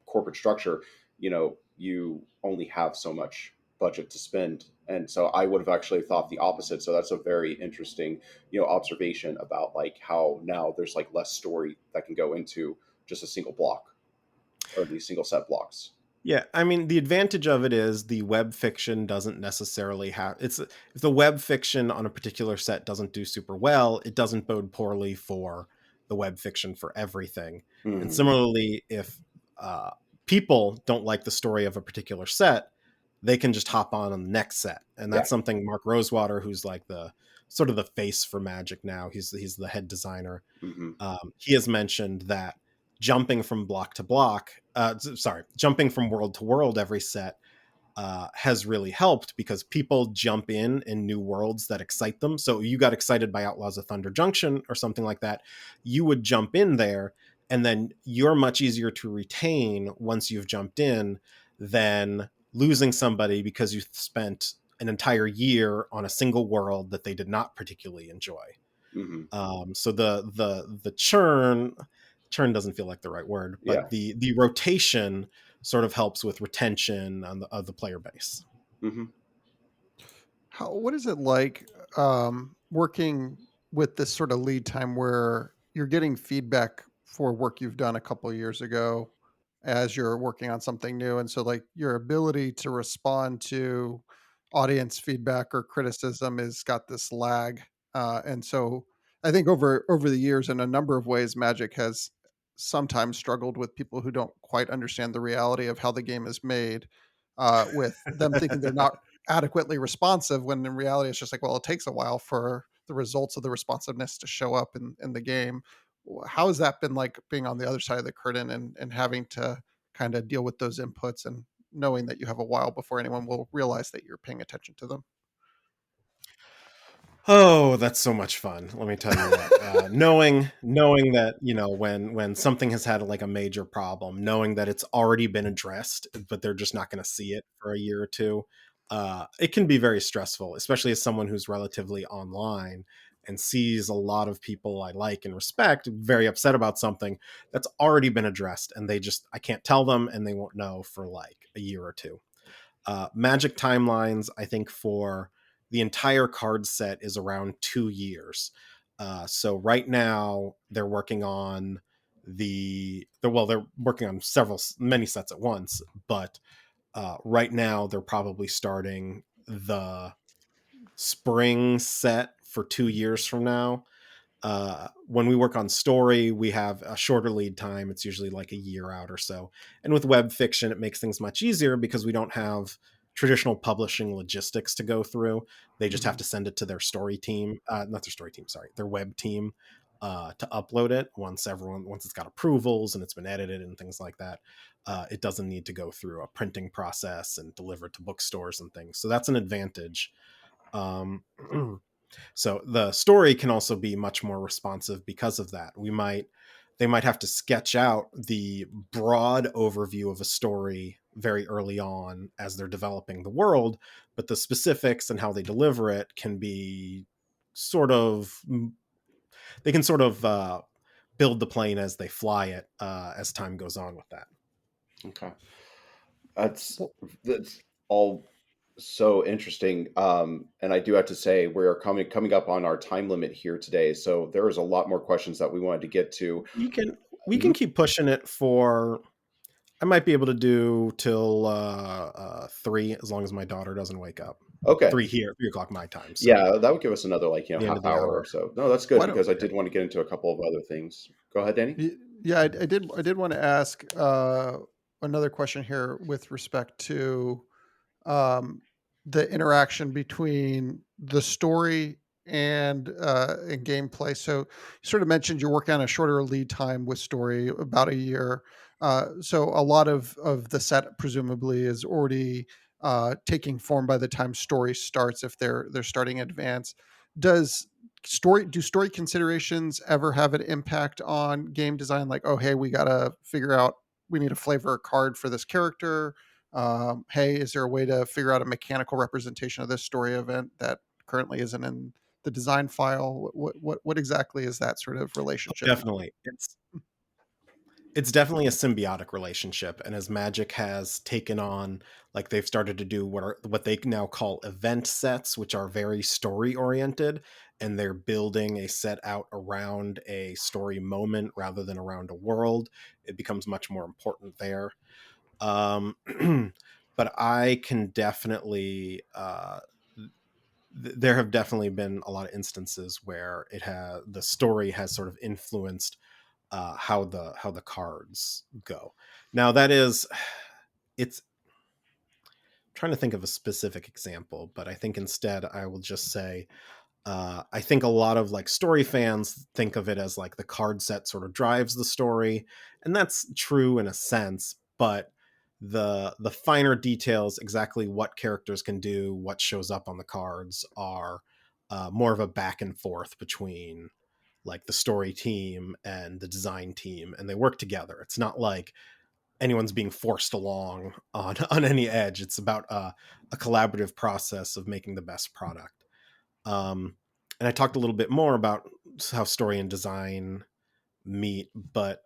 corporate structure. You only have so much budget to spend, and so I would have actually thought the opposite. So that's a very interesting observation about like how now there's like less story that can go into just a single block or these single set blocks. Yeah, I mean, the advantage of it is the web fiction doesn't necessarily have, it's, if the web fiction on a particular set doesn't do super well, it doesn't bode poorly for the web fiction for everything. And Mhm. similarly, if people don't like the story of a particular set, they can just hop on the next set. And Yeah. that's something Mark Rosewater, who's like the sort of the face for Magic now, he's the head designer. Hmm. He has mentioned that jumping from block to block, jumping from world to world every set has really helped, because people jump in new worlds that excite them. So you got excited by Outlaws of Thunder Junction or something like that, you would jump in there, and then you're much easier to retain once you've jumped in than losing somebody because you spent an entire year on a single world that they did not particularly enjoy. Hmm. So the churn doesn't feel like the right word, Yeah. but the rotation sort of helps with retention of the player base. Hmm. What is it like working with this sort of lead time where you're getting feedback for work you've done a couple of years ago as you're working on something new? And so, like, your ability to respond to audience feedback or criticism has got this lag. And so, I think over the years, in a number of ways, Magic has sometimes struggled with people who don't quite understand the reality of how the game is made, with them thinking they're not adequately responsive, when in reality it's just like, well, it takes a while for the results of the responsiveness to show up in the game. How has that been like, being on the other side of the curtain and having to kind of deal with those inputs, and knowing that you have a while before anyone will realize that you're paying attention to them? Oh, that's so much fun. Let me tell you what. Knowing that, when something has had like a major problem, knowing that it's already been addressed, but they're just not going to see it for a year or two. it can be very stressful, especially as someone who's relatively online and sees a lot of people I like and respect very upset about something that's already been addressed, and I can't tell them, and they won't know for like a year or two. Magic timelines, I think, for the entire card set is around 2 years. So right now they're working on they're working on many sets at once, but right now they're probably starting the spring set for 2 years from now. When we work on story, we have a shorter lead time. It's usually like a year out or so. And with web fiction, it makes things much easier because we don't have traditional publishing logistics to go through. They just have to send it to their story team, not their story team, sorry, their web team, to upload it once it's got approvals and it's been edited and things like that. It doesn't need to go through a printing process and delivered to bookstores and things. So that's an advantage. Um, So the story can also be much more responsive because of that. They might have to sketch out the broad overview of a story very early on as they're developing the world, but the specifics and how they deliver it can be they can build the plane as they fly it as time goes on with that. Okay. That's all so interesting. And I do have to say we are coming up on our time limit here today, so there is a lot more questions that we wanted to get to. We can keep pushing it for. I might be able to do till 3, as long as my daughter doesn't wake up. Okay. 3 o'clock my time. So Yeah, that would give us another end of half the hour hour. or so. No, that's good Why don't- because I did want to get into a couple of other things. Go ahead, Danny. Yeah, I did want to ask another question here with respect to um, the interaction between the story and gameplay. So you sort of mentioned you're working on a shorter lead time with story, about a year. So a lot of the set presumably is already taking form by the time story starts, if they're starting in advance. Does do story considerations ever have an impact on game design? Like, oh, hey, we gotta figure out, we need to flavor a card for this character. Hey, is there a way to figure out a mechanical representation of this story event that currently isn't in the design file? What exactly is that sort of relationship? Definitely, it's definitely a symbiotic relationship, and as Magic has taken on, like, they've started to do what they now call event sets, which are very story oriented, and they're building a set out around a story moment rather than around a world. It becomes much more important there. But I can definitely there have definitely been a lot of instances where the story has sort of influenced how the cards go. Now it's trying to think of a specific example, but I think instead I will just say I think a lot of like story fans think of it as like the card set sort of drives the story, and that's true in a sense, but the finer details, exactly what characters can do, what shows up on the cards, are more of a back and forth between like the story team and the design team, and they work together. It's not like anyone's being forced along on any edge. It's about a collaborative process of making the best product. And I talked a little bit more about how story and design meet, but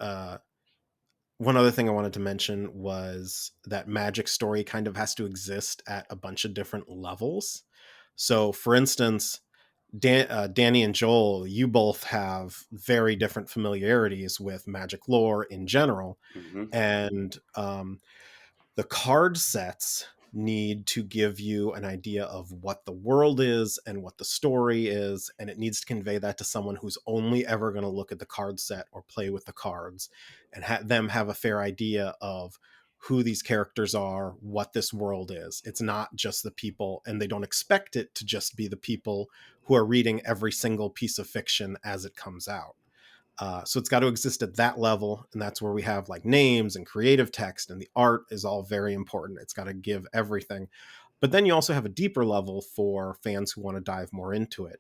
one other thing I wanted to mention was that Magic story kind of has to exist at a bunch of different levels. So, for instance, Danny and Joel, you both have very different familiarities with Magic lore in general, and the card sets need to give you an idea of what the world is and what the story is, and it needs to convey that to someone who's only ever going to look at the card set or play with the cards, and them have a fair idea of who these characters are, what this world is. It's not just the people, and they don't expect it to just be the people who are reading every single piece of fiction as it comes out. So it's got to exist at that level, and that's where we have like names and creative text, and the art is all very important. It's got to give everything. But then you also have a deeper level for fans who want to dive more into it.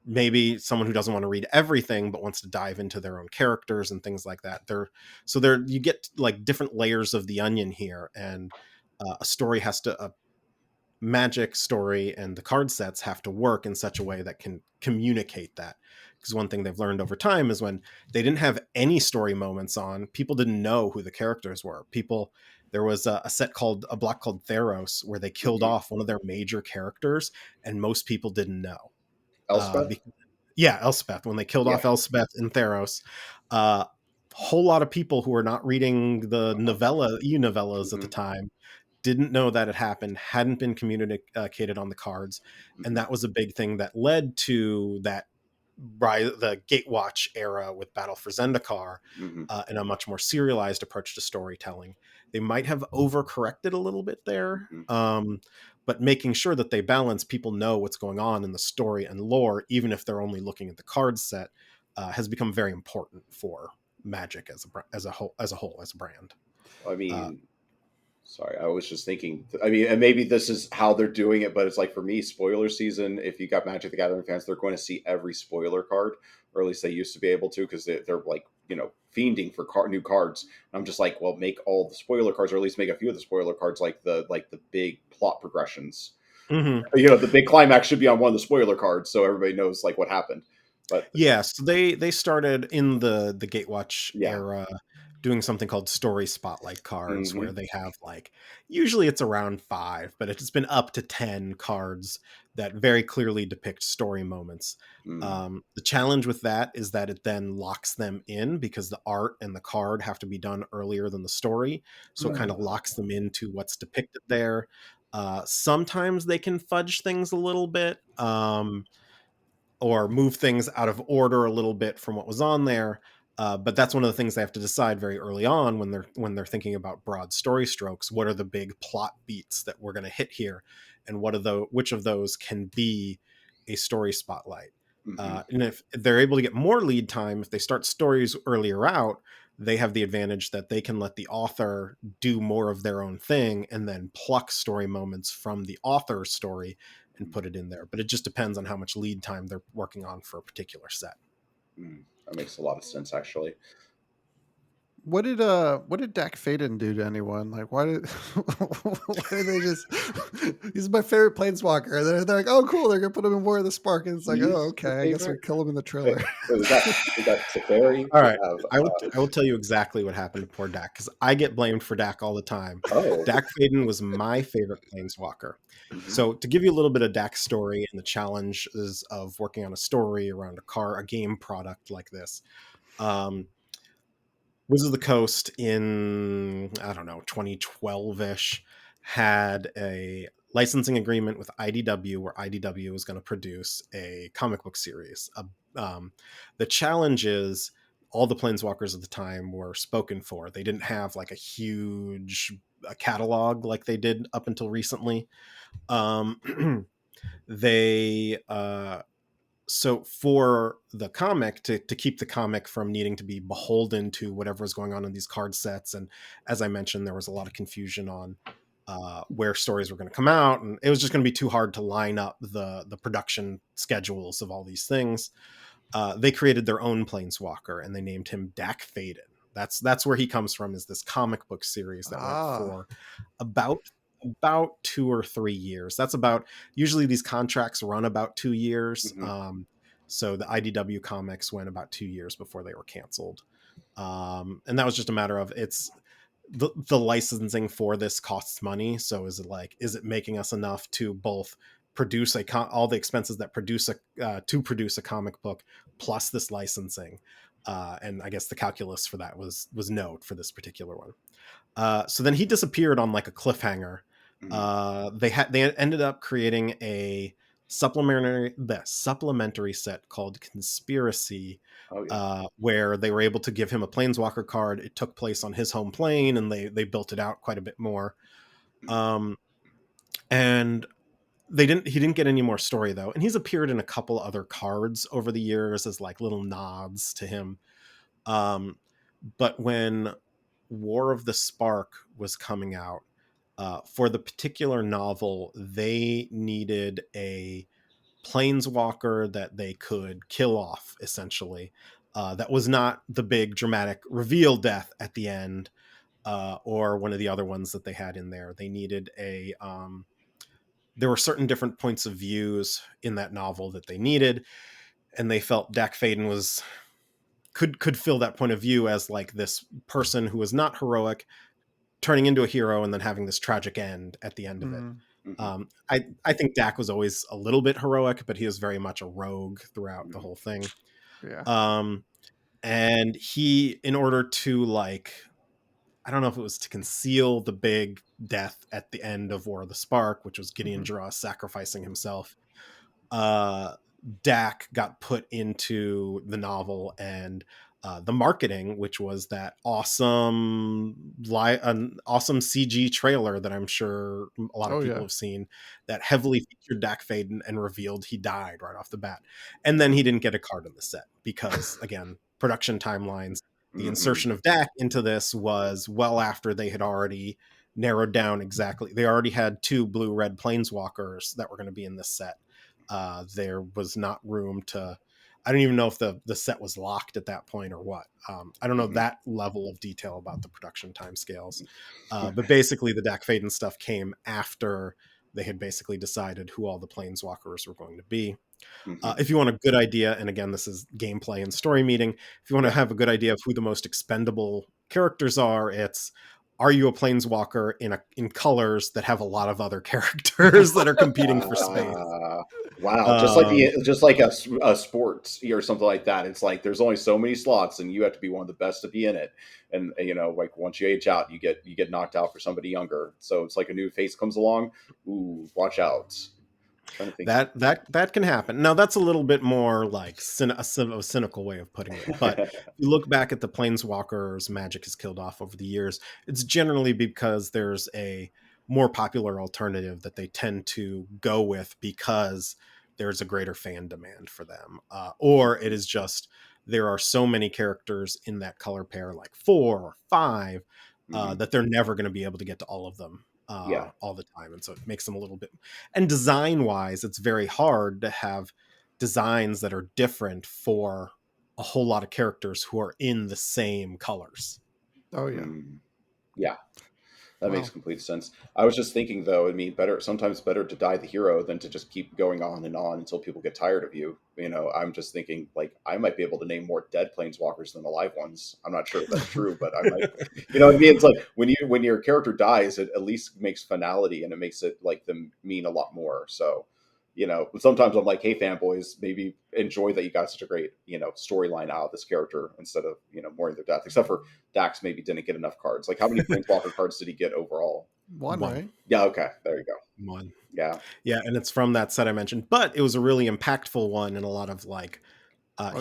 Maybe someone who doesn't want to read everything but wants to dive into their own characters and things like that. You get like different layers of the onion here, and a story has to magic story and the card sets have to work in such a way that can communicate that. Because one thing they've learned over time is when they didn't have any story moments on, people didn't know who the characters were. There was a set called a block called Theros where they killed off one of their major characters and most people didn't know. Elspeth? Elspeth. When they killed Yeah. off Elspeth in Theros, a whole lot of people who were not reading the novellas at the time didn't know that it happened, hadn't been communicated on the cards, and that was a big thing that led to that the Gatewatch era with Battle for Zendikar, and a much more serialized approach to storytelling. They might have overcorrected a little bit there, but making sure that they balance, people know what's going on in the story and lore, even if they're only looking at the card set, has become very important for Magic as a whole as a brand. I mean, sorry, I was just thinking, I mean, and maybe this is how they're doing it, but it's like for me, spoiler season, if you got Magic the Gathering fans, they're going to see every spoiler card, or at least they used to be able to, because they're like, fiending for new cards. And I'm just like, well, make all the spoiler cards, or at least make a few of the spoiler cards like the big plot progressions. The big climax should be on one of the spoiler cards, so everybody knows like what happened. But yes, they started in the Gatewatch era doing something called story spotlight cards, where they have usually it's around 5, but it's been up to 10 cards that very clearly depict story moments. The challenge with that is that it then locks them in, because the art and the card have to be done earlier than the story, so it kind of locks them into what's depicted there. Sometimes they can fudge things a little bit, or move things out of order a little bit from what was on there. But that's one of the things they have to decide very early on when they're thinking about broad story strokes. What are the big plot beats that we're going to hit here, and which of those can be a story spotlight? And if they're able to get more lead time, if they start stories earlier out, they have the advantage that they can let the author do more of their own thing and then pluck story moments from the author's story and put it in there. But it just depends on how much lead time they're working on for a particular set. That makes a lot of sense, actually. What did Dak Faden do to anyone? Like, why did they just? He's my favorite planeswalker. And they're like, oh, cool, they're gonna put him in War of the Spark, and it's like, oh, okay, I guess we'll kill him in the trailer. We got Teferi. All right, I will tell you exactly what happened to poor Dak, because I get blamed for Dak all the time. Dak Faden was my favorite planeswalker. So to give you a little bit of Dak's story and the challenges of working on a story around a game product like this. Wizards of the Coast in, 2012-ish had a licensing agreement with IDW, where IDW was going to produce a comic book series. The challenge is all the planeswalkers at the time were spoken for. They didn't have a huge catalog like they did up until recently. So for the comic, to keep the comic from needing to be beholden to whatever was going on in these card sets, and as I mentioned, there was a lot of confusion on where stories were going to come out, and it was just going to be too hard to line up the production schedules of all these things. They created their own planeswalker, and they named him Dak Faden. That's where he comes from, is this comic book series that went for about 2 or 3 years. That's about, usually these contracts run about 2 years. So the IDW comics went about 2 years before they were canceled. And that was just a matter of, it's the licensing for this costs money. So is it making us enough to both produce all the expenses that produce a comic book plus this licensing? And I guess the calculus for that was no for this particular one. So then he disappeared on a cliffhanger. They ended up creating a supplementary set called Conspiracy, where they were able to give him a planeswalker card. It took place on his home plane, and they built it out quite a bit more. And he didn't get any more story though, and he's appeared in a couple other cards over the years as little nods to him. But when War of the Spark was coming out, for the particular novel, they needed a planeswalker that they could kill off, essentially. That was not the big dramatic reveal death at the end, or one of the other ones that they had in there. They needed there were certain different points of views in that novel that they needed, and they felt Dak Faden could fill that point of view as like this person who was not heroic turning into a hero and then having this tragic end at the end of it. Mm. I think Dak was always a little bit heroic, but he was very much a rogue throughout the whole thing. Yeah. And he, in order to like, I don't know if it was to conceal the big death at the end of War of the Spark, which was Gideon Jarrah sacrificing himself. Dak got put into the novel, and the marketing, which was that awesome CG trailer that I'm sure a lot of people have seen, that heavily featured Dak Faden and revealed he died right off the bat. And then he didn't get a card in the set because, again, production timelines. The insertion of Dak into this was well after they had already narrowed down exactly. They already had 2 blue-red planeswalkers that were going to be in this set. There was not room to, I don't even know if the set was locked at that point or what. I don't know that level of detail about the production timescales. But basically the Dak Faden stuff came after they had basically decided who all the planeswalkers were going to be. If you want a good idea, and again, this is gameplay and story meeting, if you want to have a good idea of who the most expendable characters are, are you a planeswalker in colors that have a lot of other characters that are competing for space? Wow, just like a sports or something like that. It's like there's only so many slots, and you have to be one of the best to be in it. And like once you age out, you get knocked out for somebody younger. So it's like a new face comes along. Ooh, watch out. Trying to think. That can happen. Now that's a little bit more like a cynical way of putting it. But if you look back at the planeswalkers Magic has killed off over the years, it's generally because there's a more popular alternative that they tend to go with because there's a greater fan demand for them. Or it is just there are so many characters in that color pair, like 4 or 5, that they're never going to be able to get to all of them. All the time, and so it makes them a little bit, and design wise it's very hard to have designs that are different for a whole lot of characters who are in the same colors. Yeah, that makes complete sense. I was just thinking though, I mean, sometimes better to die the hero than to just keep going on and on until people get tired of you. I'm just thinking like I might be able to name more dead planeswalkers than alive ones. I'm not sure if that's true, but I might. What I mean? It's like when your character dies, it at least makes finality and it makes it like them mean a lot more. So, sometimes I'm like, hey, fanboys, maybe enjoy that you got such a great, storyline out of this character instead of, mourning their death. Except for Dax maybe didn't get enough cards. Like how many Planeswalker cards did he get overall? One, right? Yeah, okay. There you go. 1. Yeah. Yeah, and it's from that set I mentioned. But it was a really impactful one and a lot of like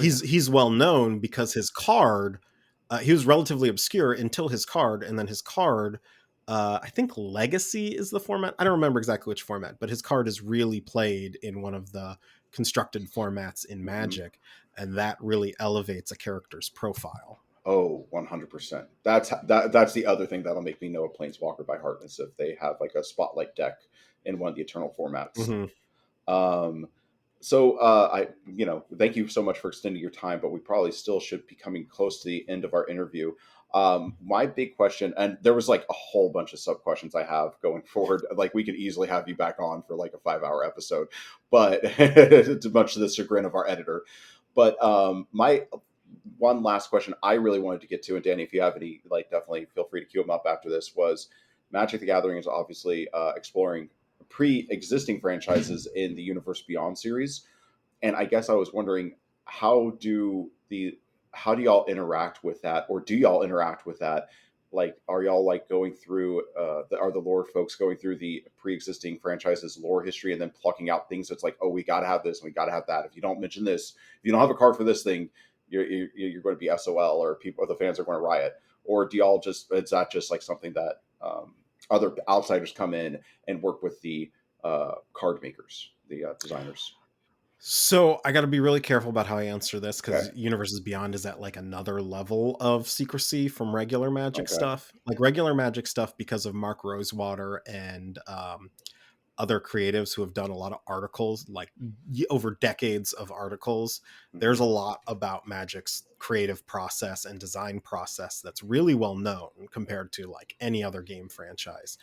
he's well known because his card, he was relatively obscure until his card, and then his card, I think Legacy is the format. I don't remember exactly which format, but his card is really played in one of the constructed formats in Magic, and that really elevates a character's profile. Oh, 100%. That's the other thing that'll make me know a Planeswalker by heart is if they have like a spotlight deck in one of the Eternal formats. So thank you so much for extending your time, but we probably still should be coming close to the end of our interview. My big question, and there was like a whole bunch of sub questions I have going forward. Like we could easily have you back on for like a 5-hour episode, but it's much to the chagrin of our editor. But my one last question I really wanted to get to, and Danny, if you have any, like definitely feel free to queue them up after this, was Magic the Gathering is obviously exploring pre-existing franchises in the Universe Beyond series. And I guess I was wondering, how do y'all interact with that, or do y'all interact with that? Like, are y'all like going through, are the lore folks going through the pre-existing franchises lore history and then plucking out things that's like, oh, we got to have this and we got to have that. If you don't mention this, if you don't have a card for this thing, you're going to be SOL, or the fans are going to riot. Or do y'all is that just like something that other outsiders come in and work with the card makers, the designers? So I got to be really careful about how I answer this because Universes Beyond is at like another level of secrecy from regular Magic stuff. Like regular Magic stuff, because of Mark Rosewater and other creatives who have done a lot of articles, like over decades of articles. There's a lot about Magic's creative process and design process that's really well known compared to like any other game franchise.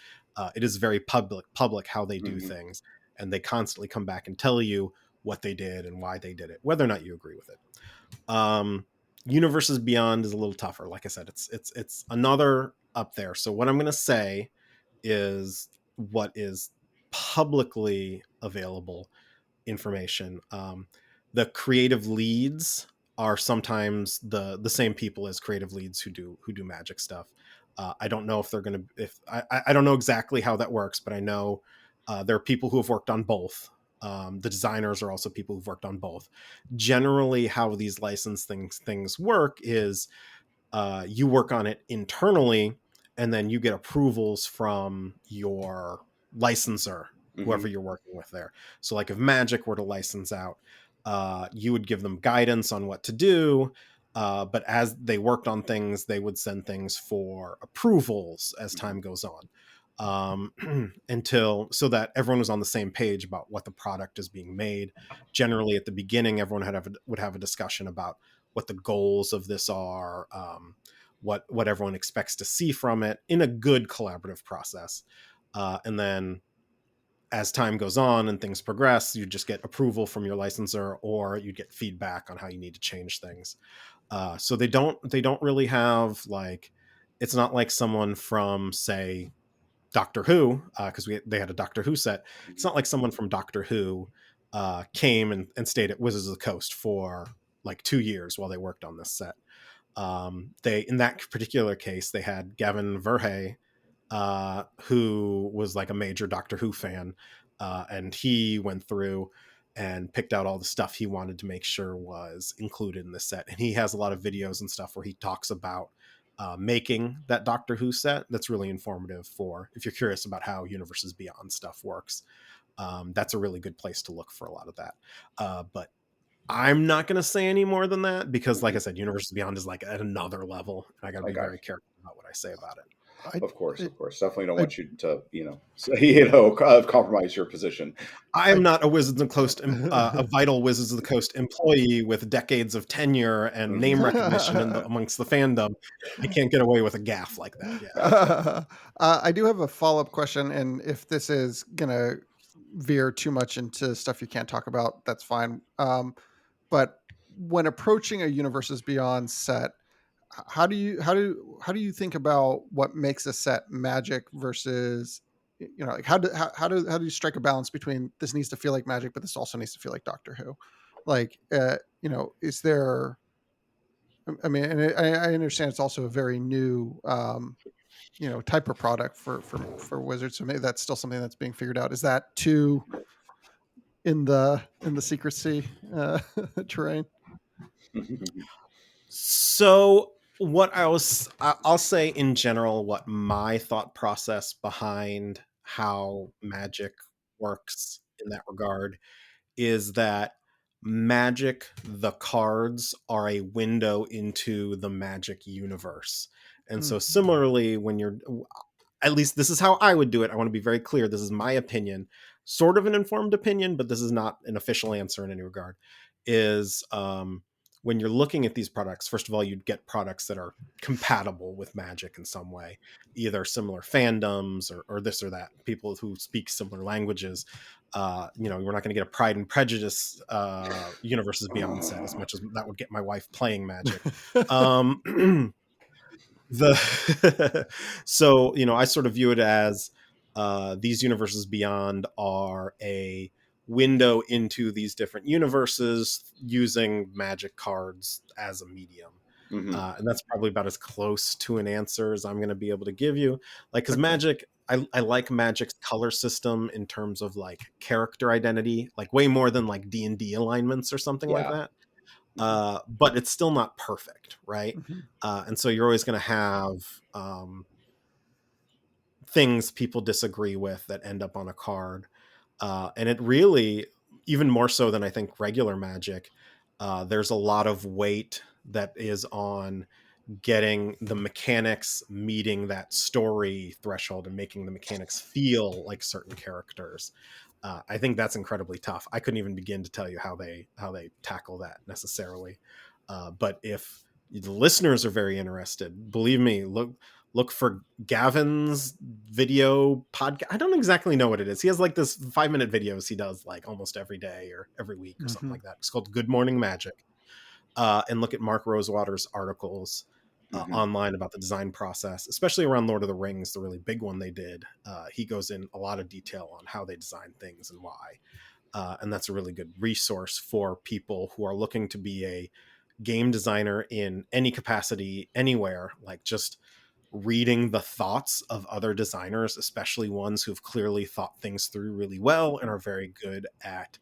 It is very public how they do things, and they constantly come back and tell you what they did and why they did it, whether or not you agree with it. Universes Beyond is a little tougher. Like I said, it's another up there. So what I'm going to say is what is publicly available information. The creative leads are sometimes the same people as creative leads who do Magic stuff. I don't know if they're going to, I don't know exactly how that works, but I know there are people who have worked on both. The designers are also people who've worked on both. Generally, how these license things work is you work on it internally, and then you get approvals from your licensor, whoever you're working with there. So like if Magic were to license out, you would give them guidance on what to do. But as they worked on things, they would send things for approvals as time goes on. Until so that everyone was on the same page about what the product is being made. Generally at the beginning, everyone would have a discussion about what the goals of this are, what everyone expects to see from it in a good collaborative process. And then as time goes on and things progress, you just get approval from your licensor, or you get feedback on how you need to change things. So they don't really have like, it's not like someone from, say, Doctor Who, because they had a Doctor Who set. It's not like someone from Doctor Who came and stayed at Wizards of the Coast for like 2 years while they worked on this set. They, in that particular case, they had Gavin Verhey, who was like a major Doctor Who fan, and he went through and picked out all the stuff he wanted to make sure was included in the set. And he has a lot of videos and stuff where he talks about making that Doctor Who set. That's really informative for if you're curious about how Universes Beyond stuff works. That's a really good place to look for a lot of that. But I'm not going to say any more than that because, like I said, Universes Beyond is like at another level. And I got to be very careful about what I say about it. Of course. Definitely don't want you to, compromise your position. I am not a Wizards of the Coast, a vital Wizards of the Coast employee with decades of tenure and name recognition amongst the fandom. I can't get away with a gaffe like that. Yeah. I do have a follow-up question, and if this is gonna veer too much into stuff you can't talk about, that's fine. But when approaching a Universes Beyond set, how do you think about what makes a set Magic versus, like how do you strike a balance between this needs to feel like Magic, but this also needs to feel like Doctor Who? Like, is there? I mean, and I understand it's also a very new, type of product for Wizards. So maybe that's still something that's being figured out. Is that too in the secrecy terrain? So what I'll say in general, what my thought process behind how Magic works in that regard is that Magic, the cards are a window into the Magic universe. And so similarly, when you're, at least this is how I would do it. I want to be very clear. This is my opinion, sort of an informed opinion, but this is not an official answer in any regard, is, when you're looking at these products, first of all, you'd get products that are compatible with Magic in some way, either similar fandoms or this or that, people who speak similar languages. We're not going to get a Pride and Prejudice Universes Beyond set, as much as that would get my wife playing Magic. So, I sort of view it as these Universes Beyond are a window into these different universes using Magic cards as a medium. And that's probably about as close to an answer as I'm going to be able to give you. Like, because Magic, I like Magic's color system in terms of like character identity, like way more than like D&D alignments or something like that. But it's still not perfect, right? And so you're always going to have things people disagree with that end up on a card. And it really, even more so than I think regular Magic, there's a lot of weight that is on getting the mechanics meeting that story threshold and making the mechanics feel like certain characters. I think that's incredibly tough. I couldn't even begin to tell you how they tackle that necessarily. But if the listeners are very interested, believe me, look for Gavin's video podcast. I don't exactly know what it is. He has like this 5-minute videos he does like almost every day or every week or something like that. It's called Good Morning Magic. And look at Mark Rosewater's articles online about the design process, especially around Lord of the Rings, the really big one they did. He goes in a lot of detail on how they design things and why. And that's a really good resource for people who are looking to be a game designer in any capacity, anywhere, like just reading the thoughts of other designers, especially ones who've clearly thought things through really well and are very good at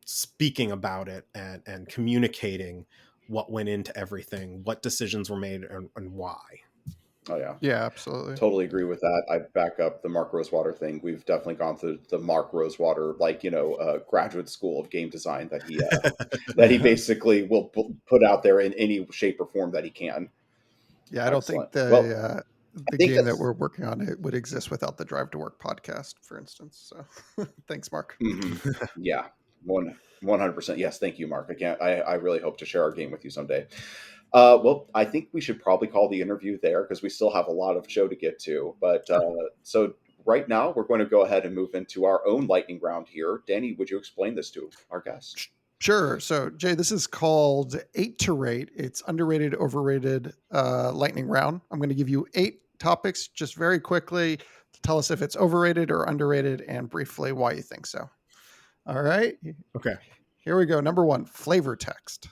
speaking about it and communicating what went into everything, what decisions were made, and why. Oh yeah. Yeah, absolutely. Totally agree with that. I back up the Mark Rosewater thing. We've definitely gone through the Mark Rosewater, graduate school of game design that he basically will put out there in any shape or form that he can. Yeah, I don't think Excellent. the game that we're working on it would exist without the Drive to Work podcast, for instance. So thanks, Mark. Yeah, 100%. Yes, thank you, Mark. I really hope to share our game with you someday. Well, I think we should probably call the interview there because we still have a lot of show to get to. But so right now, we're going to go ahead and move into our own lightning round here. Danny, would you explain this to our guests? Sure. So, Jay, this is called 8 to Rate. It's underrated, overrated lightning round. I'm going to give you 8 topics just very quickly to tell us if it's overrated or underrated and briefly why you think so. All right. Okay. Here we go. Number 1, flavor text.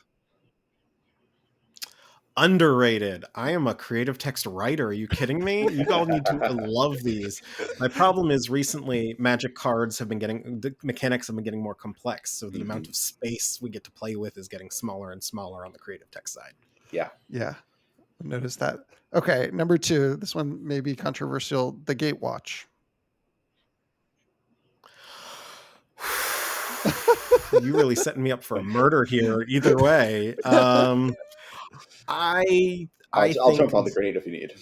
Underrated. I am a creative text writer. Are you kidding me? You all need to love these. My problem is recently Magic cards the mechanics have been getting more complex. So the amount of space we get to play with is getting smaller and smaller on the creative text side. Yeah. Yeah. Notice that. Okay. Number 2, this one may be controversial. The Gatewatch. You really setting me up for a murder here. Either way. I'll jump on the grenade if you need.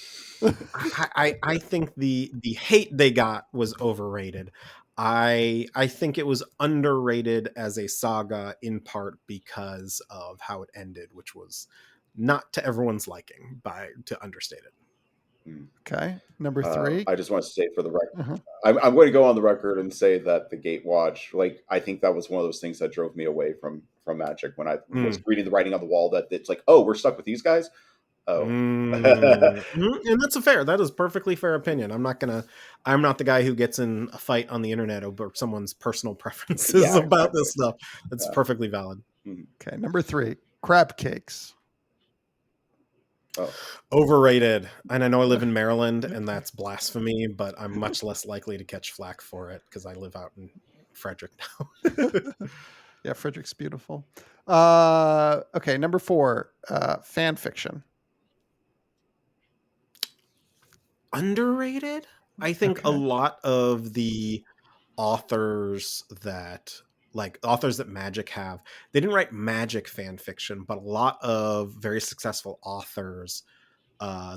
I think the hate they got was overrated. I think it was underrated as a saga in part because of how it ended, which was not to everyone's liking, to understate it. Okay. Number 3. I just want to say for the record, I'm going to go on the record and say that the Gatewatch, I think that was one of those things that drove me away from Magic when I was reading the writing on the wall that it's like, oh, we're stuck with these guys. Oh, and that is perfectly fair opinion. I'm not the guy who gets in a fight on the internet over someone's personal preferences about this stuff. That's perfectly valid. Okay. Number 3, crab cakes. Oh. Overrated. And I know I live in Maryland and that's blasphemy, but I'm much less likely to catch flack for it because I live out in Frederick now. Yeah, Frederick's beautiful. Okay, number 4, fan fiction. Underrated? I think a lot of the authors that Magic have, they didn't write Magic fan fiction, but a lot of very successful authors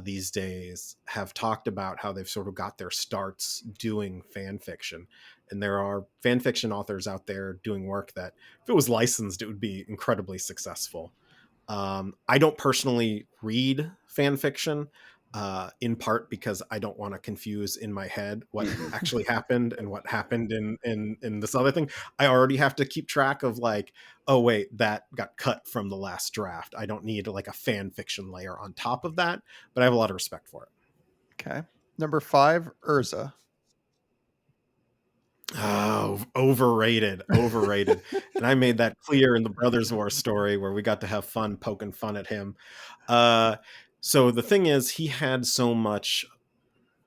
these days have talked about how they've sort of got their starts doing fan fiction. And there are fan fiction authors out there doing work that if it was licensed, it would be incredibly successful. I don't personally read fan fiction, in part because I don't want to confuse in my head what actually happened and what happened in this other thing. I already have to keep track of oh wait, that got cut from the last draft. I don't need a fan fiction layer on top of that, but I have a lot of respect for it. Okay. Number 5, Urza. Oh, overrated. And I made that clear in the Brothers War story where we got to have fun poking fun at him. So the thing is, he had so much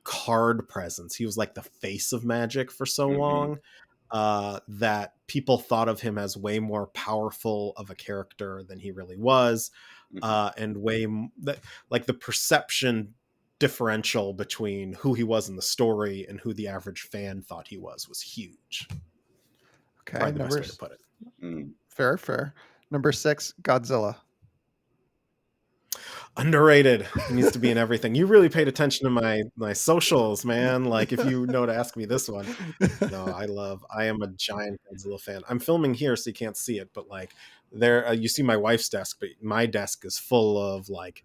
card presence. He was like the face of Magic for so long that people thought of him as way more powerful of a character than he really was. And the perception differential between who he was in the story and who the average fan thought he was huge. Okay. Probably the best way to put it. Fair. Number 6, Godzilla. Underrated. It needs to be in everything. You really paid attention to my socials, man. Like, if you know to ask me this one. No, I am a giant Godzilla fan. I'm filming here, so you can't see it, but like there, you see my wife's desk, but my desk is full of like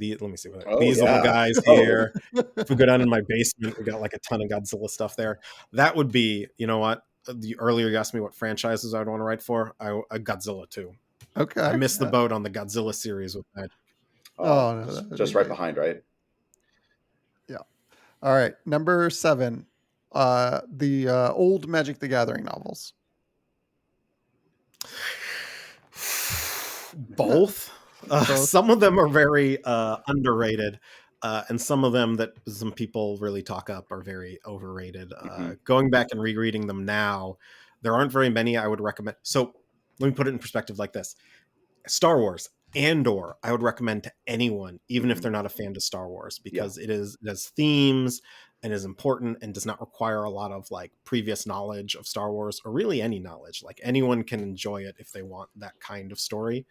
let me see what Oh these little yeah. guys Oh. here. If we go down in my basement, we got like a ton of Godzilla stuff there. That would be, you know what? Earlier you asked me what franchises I'd want to write for. A Godzilla too. Okay. I missed the boat on the Godzilla series with Magic. Oh, no, that would just be right great. behind, right? Yeah. All right. Number 7, the old Magic the Gathering novels. Both. Some of them are very underrated, and some of them that some people really talk up are very overrated. Going back and rereading them now, there aren't very many I would recommend. So let me put it in perspective like this. Star Wars, Andor, I would recommend to anyone, even if they're not a fan of Star Wars, because it has themes and is important and does not require a lot of like previous knowledge of Star Wars or really any knowledge. Like anyone can enjoy it if they want that kind of story.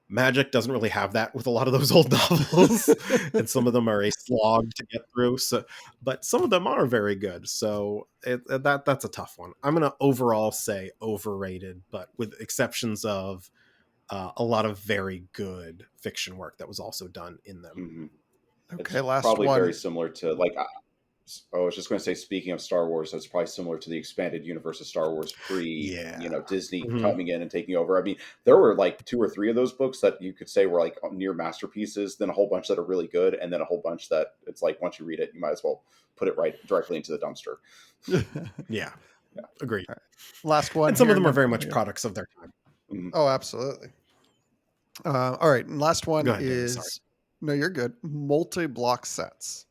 Magic doesn't really have that with a lot of those old novels, and some of them are a slog to get through. So, but some of them are very good. So that's a tough one. I'm going to overall say overrated, but with exceptions of a lot of very good fiction work that was also done in them. Okay, it's last probably one. very similar to like. I was just going to say, speaking of Star Wars, that's probably similar to the expanded universe of Star Wars Disney coming in and taking over. I mean, there were like 2 or 3 of those books that you could say were like near masterpieces, then a whole bunch that are really good, and then a whole bunch that it's like once you read it, you might as well put it right directly into the dumpster. Yeah. Agreed. Right. Last one. And some of them are very much products of their time. Oh, absolutely. All right, and last one Go ahead, is David, no, you're good. Multi-block sets.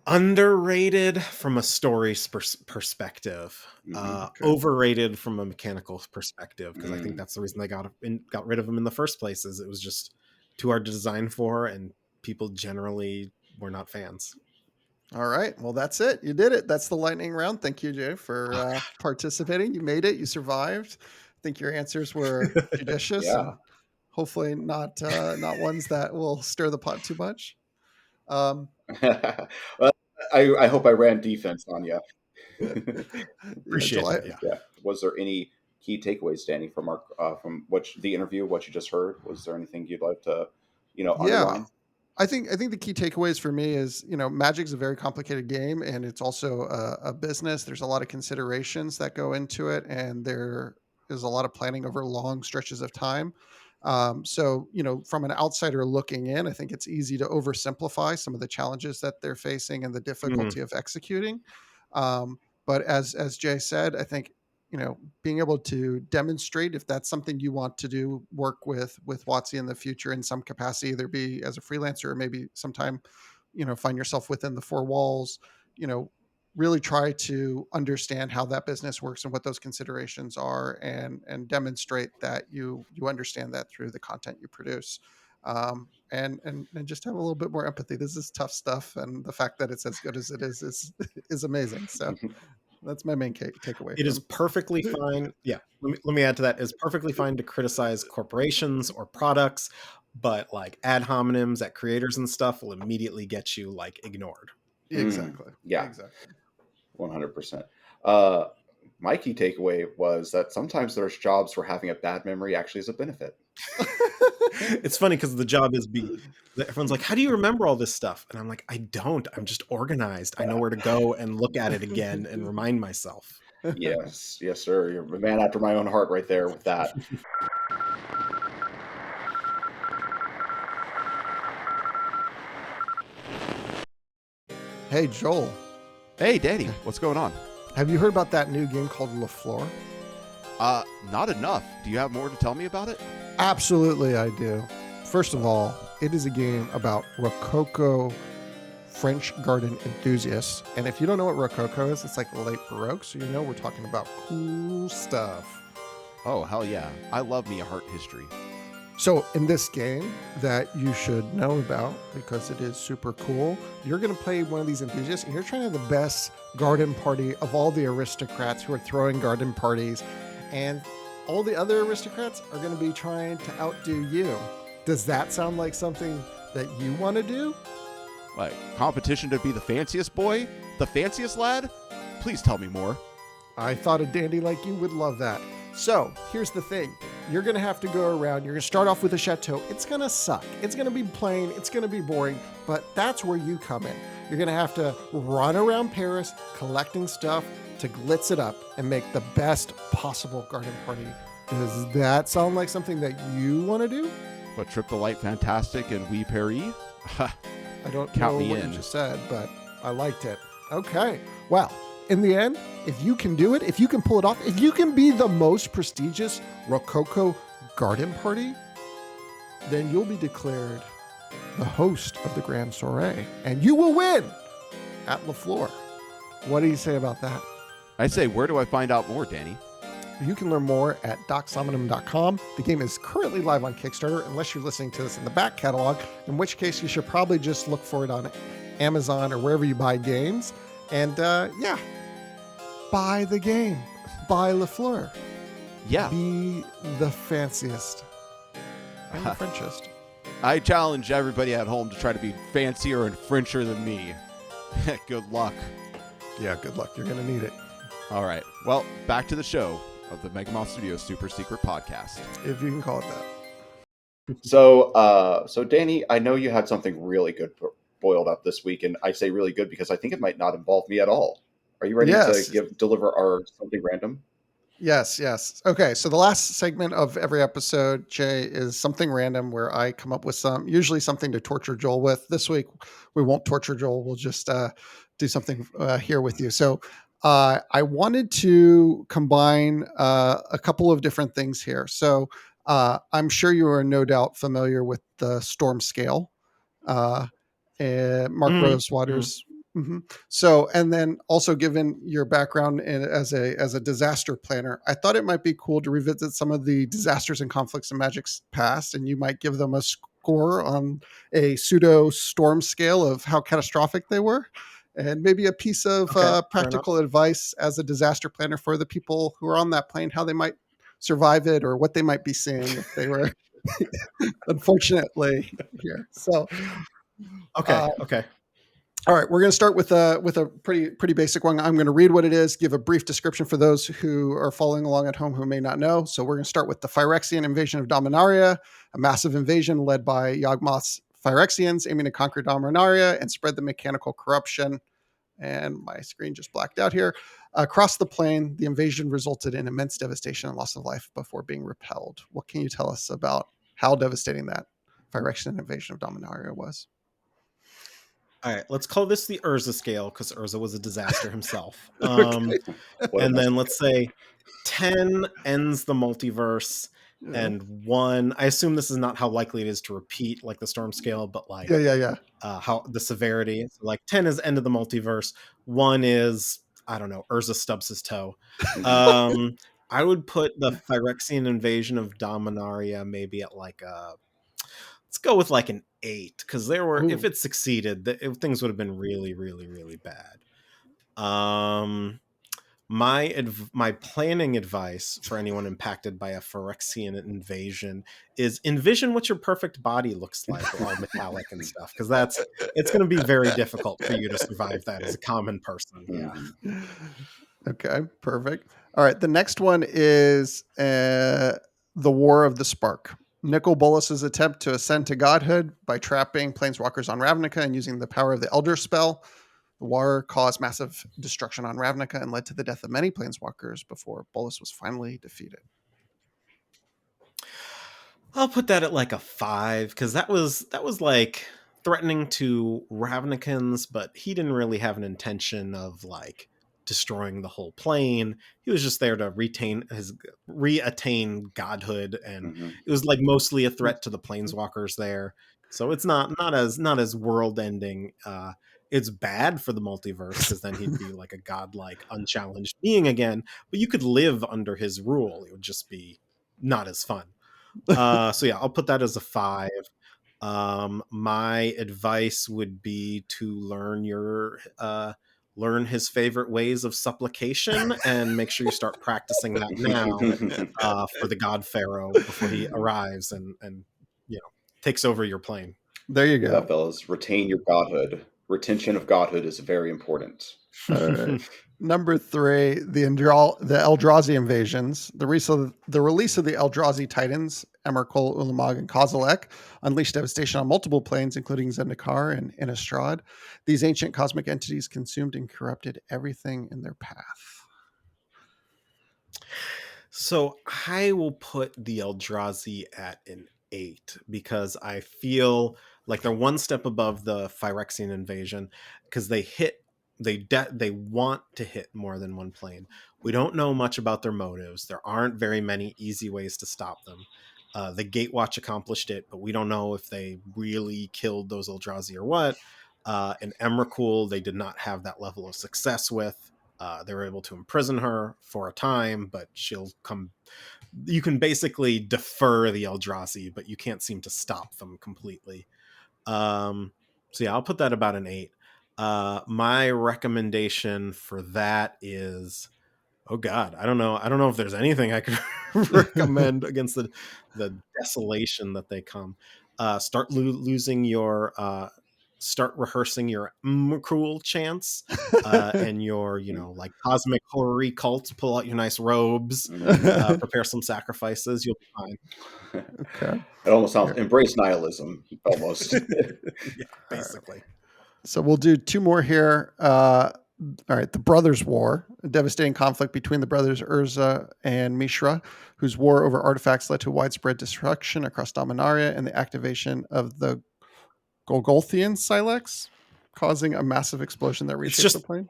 Underrated from a story perspective, overrated from a mechanical perspective, because I think that's the reason they got rid of them in the first place, is it was just too hard to design for, and people generally were not fans. All right, well, that's it. You did it. That's the lightning round. Thank you, Jay, for participating. You made it. You survived. I think your answers were judicious and hopefully not ones that will stir the pot too much. Well, I hope I ran defense on you. Appreciate it. Yeah. Was there any key takeaways, Danny, from our the interview? What you just heard? Was there anything you'd like to, underline? I think the key takeaways for me is, Magic's a very complicated game, and it's also a business. There's a lot of considerations that go into it, and there is a lot of planning over long stretches of time. So, from an outsider looking in, I think it's easy to oversimplify some of the challenges that they're facing and the difficulty of executing. But as Jay said, I think, being able to demonstrate if that's something you want to do, work with WotC in the future in some capacity, either be as a freelancer or maybe sometime, find yourself within the 4 walls, really try to understand how that business works and what those considerations are, and demonstrate that you understand that through the content you produce. And just have a little bit more empathy. This is tough stuff, and the fact that it's as good as it is amazing. So that's my main takeaway. It is perfectly fine. Yeah, let me add to that. It's perfectly fine to criticize corporations or products, but like ad hominems at creators and stuff will immediately get you like ignored. Exactly. Yeah. Exactly. 100%. My key takeaway was that sometimes there's jobs where having a bad memory actually is a benefit. It's funny because the job is everyone's like, how do you remember all this stuff? And I'm like, I don't. I'm just organized. I know where to go and look at it again and remind myself. Yes, sir. You're a man after my own heart right there with that. Hey, Joel. Hey, Danny. What's going on? Have you heard about that new game called Le Fleur? Not enough. Do you have more to tell me about it? Absolutely, I do. First of all, it is a game about Rococo French garden enthusiasts. And if you don't know what Rococo is, it's like late Baroque. So we're talking about cool stuff. Oh, hell yeah. I love me a art history. So in this game that you should know about because it is super cool, you're going to play one of these enthusiasts and you're trying to have the best garden party of all the aristocrats who are throwing garden parties. And all the other aristocrats are going to be trying to outdo you. Does that sound like something that you want to do? Like, competition to be the fanciest boy? The fanciest lad? Please tell me more. I thought a dandy like you would love that. So, here's the thing. You're going to have to go around. You're going to start off with a chateau. It's going to suck. It's going to be plain. It's going to be boring. But that's where you come in. You're going to have to run around Paris collecting stuff to glitz it up and make the best possible garden party. Does that sound like something that you want to do? What, Trip the Light Fantastic and Wee Paris? I don't Count know me what in. you just said, but I liked it. Okay. Well, in the end, if you can do it, if you can pull it off, if you can be the most prestigious Rococo garden party, then you'll be declared the host of the Grand Soiree, and you will win at La Fleur. What do you say about that? I say, where do I find out more, Danny? You can learn more at DocSominum.com. The game is currently live on Kickstarter, unless you're listening to this in the back catalog, in which case you should probably just look for it on Amazon or wherever you buy games. And yeah, buy the game. Buy La Fleur. Yeah. Be the fanciest and the Frenchest. I challenge everybody at home to try to be fancier and Frencher than me. Good luck. Yeah, good luck. You're going to need it. All right. Well, back to the show of the Megamouth Studios Super Secret Podcast. If you can call it that. So Danny, I know you had something really good boiled up this week, and I say really good because I think it might not involve me at all. Are you ready to deliver our something random? Yes. Okay, so the last segment of every episode, Jay, is something random where I come up with usually something to torture Joel with. This week, we won't torture Joel. We'll just do something here with you. So I wanted to combine a couple of different things here. So I'm sure you are no doubt familiar with the storm scale. Mark Rosewaters. Mm-hmm. So, and then also given your background as a disaster planner, I thought it might be cool to revisit some of the disasters and conflicts in Magic's past, and you might give them a score on a pseudo storm scale of how catastrophic they were, and maybe a piece of practical advice as a disaster planner for the people who are on that plane, how they might survive it or what they might be seeing if they were unfortunately here. So, okay. All right, we're going to start with a pretty basic one. I'm going to read what it is, give a brief description for those who are following along at home who may not know. So we're going to start with the Phyrexian invasion of Dominaria, a massive invasion led by Yawgmoth's Phyrexians aiming to conquer Dominaria and spread the mechanical corruption. And my screen just blacked out here. Across the plane, the invasion resulted in immense devastation and loss of life before being repelled. What can you tell us about how devastating that Phyrexian invasion of Dominaria was? All right, let's call this the Urza scale because Urza was a disaster himself. And then let's say 10 ends the multiverse, and 1. I assume this is not how likely it is to repeat like the storm scale, but like how the severity. So like 10 is end of the multiverse. 1 is, I don't know, Urza stubs his toe. I would put the Phyrexian invasion of Dominaria maybe at like let's go with like an 8 because there were if it succeeded things would have been really really really bad. My planning advice for anyone impacted by a Phyrexian invasion is envision what your perfect body looks like, all metallic and stuff, because it's going to be very difficult for you to survive that as a common person. Yeah. Okay, perfect. All right, the next one is the War of the Spark. Nicol Bolas's attempt to ascend to godhood by trapping planeswalkers on Ravnica and using the power of the Elder spell. The war caused massive destruction on Ravnica and led to the death of many planeswalkers before Bolas was finally defeated. I'll put that at like a 5 because that was like threatening to Ravnicans, but he didn't really have an intention of like destroying the whole plane. He was just there to reattain godhood, and it was like mostly a threat to the planeswalkers there. So it's not as world ending. It's bad for the multiverse because then he'd be like a godlike, unchallenged being again. But you could live under his rule. It would just be not as fun. So yeah, I'll put that as a 5. My advice would be to learn your learn his favorite ways of supplication and make sure you start practicing that now for the God Pharaoh before he arrives and takes over your plane. There you go. Yeah, fellas, retain your godhood. Retention of godhood is very important. All right. Number 3, the Eldrazi invasions. The release of the Eldrazi Titans, Emrakul, Ulamog, and Kozilek unleashed devastation on multiple planes, including Zendikar and Innistrad. These ancient cosmic entities consumed and corrupted everything in their path. So I will put the Eldrazi at an 8 because I feel like they're one step above the Phyrexian invasion because they want to hit more than one plane. We don't know much about their motives. There aren't very many easy ways to stop them. The Gatewatch accomplished it, but we don't know if they really killed those Eldrazi or what. And Emrakul, they did not have that level of success with. They were able to imprison her for a time, but she'll come. You can basically defer the Eldrazi, but you can't seem to stop them completely. So yeah, I'll put that about an 8. My recommendation for that is, oh God, I don't know if there's anything I could recommend against the desolation that they come. Start start rehearsing your cruel chants and your like cosmic horror cults. Pull out your nice robes, prepare some sacrifices. You'll be fine. Okay. It almost sounds embrace nihilism. Almost. Yeah, basically. So we'll do 2 more here. All right, the Brothers' War, a devastating conflict between the brothers Urza and Mishra, whose war over artifacts led to widespread destruction across Dominaria and the activation of the Golgothian Silex, causing a massive explosion that reshaped the plane.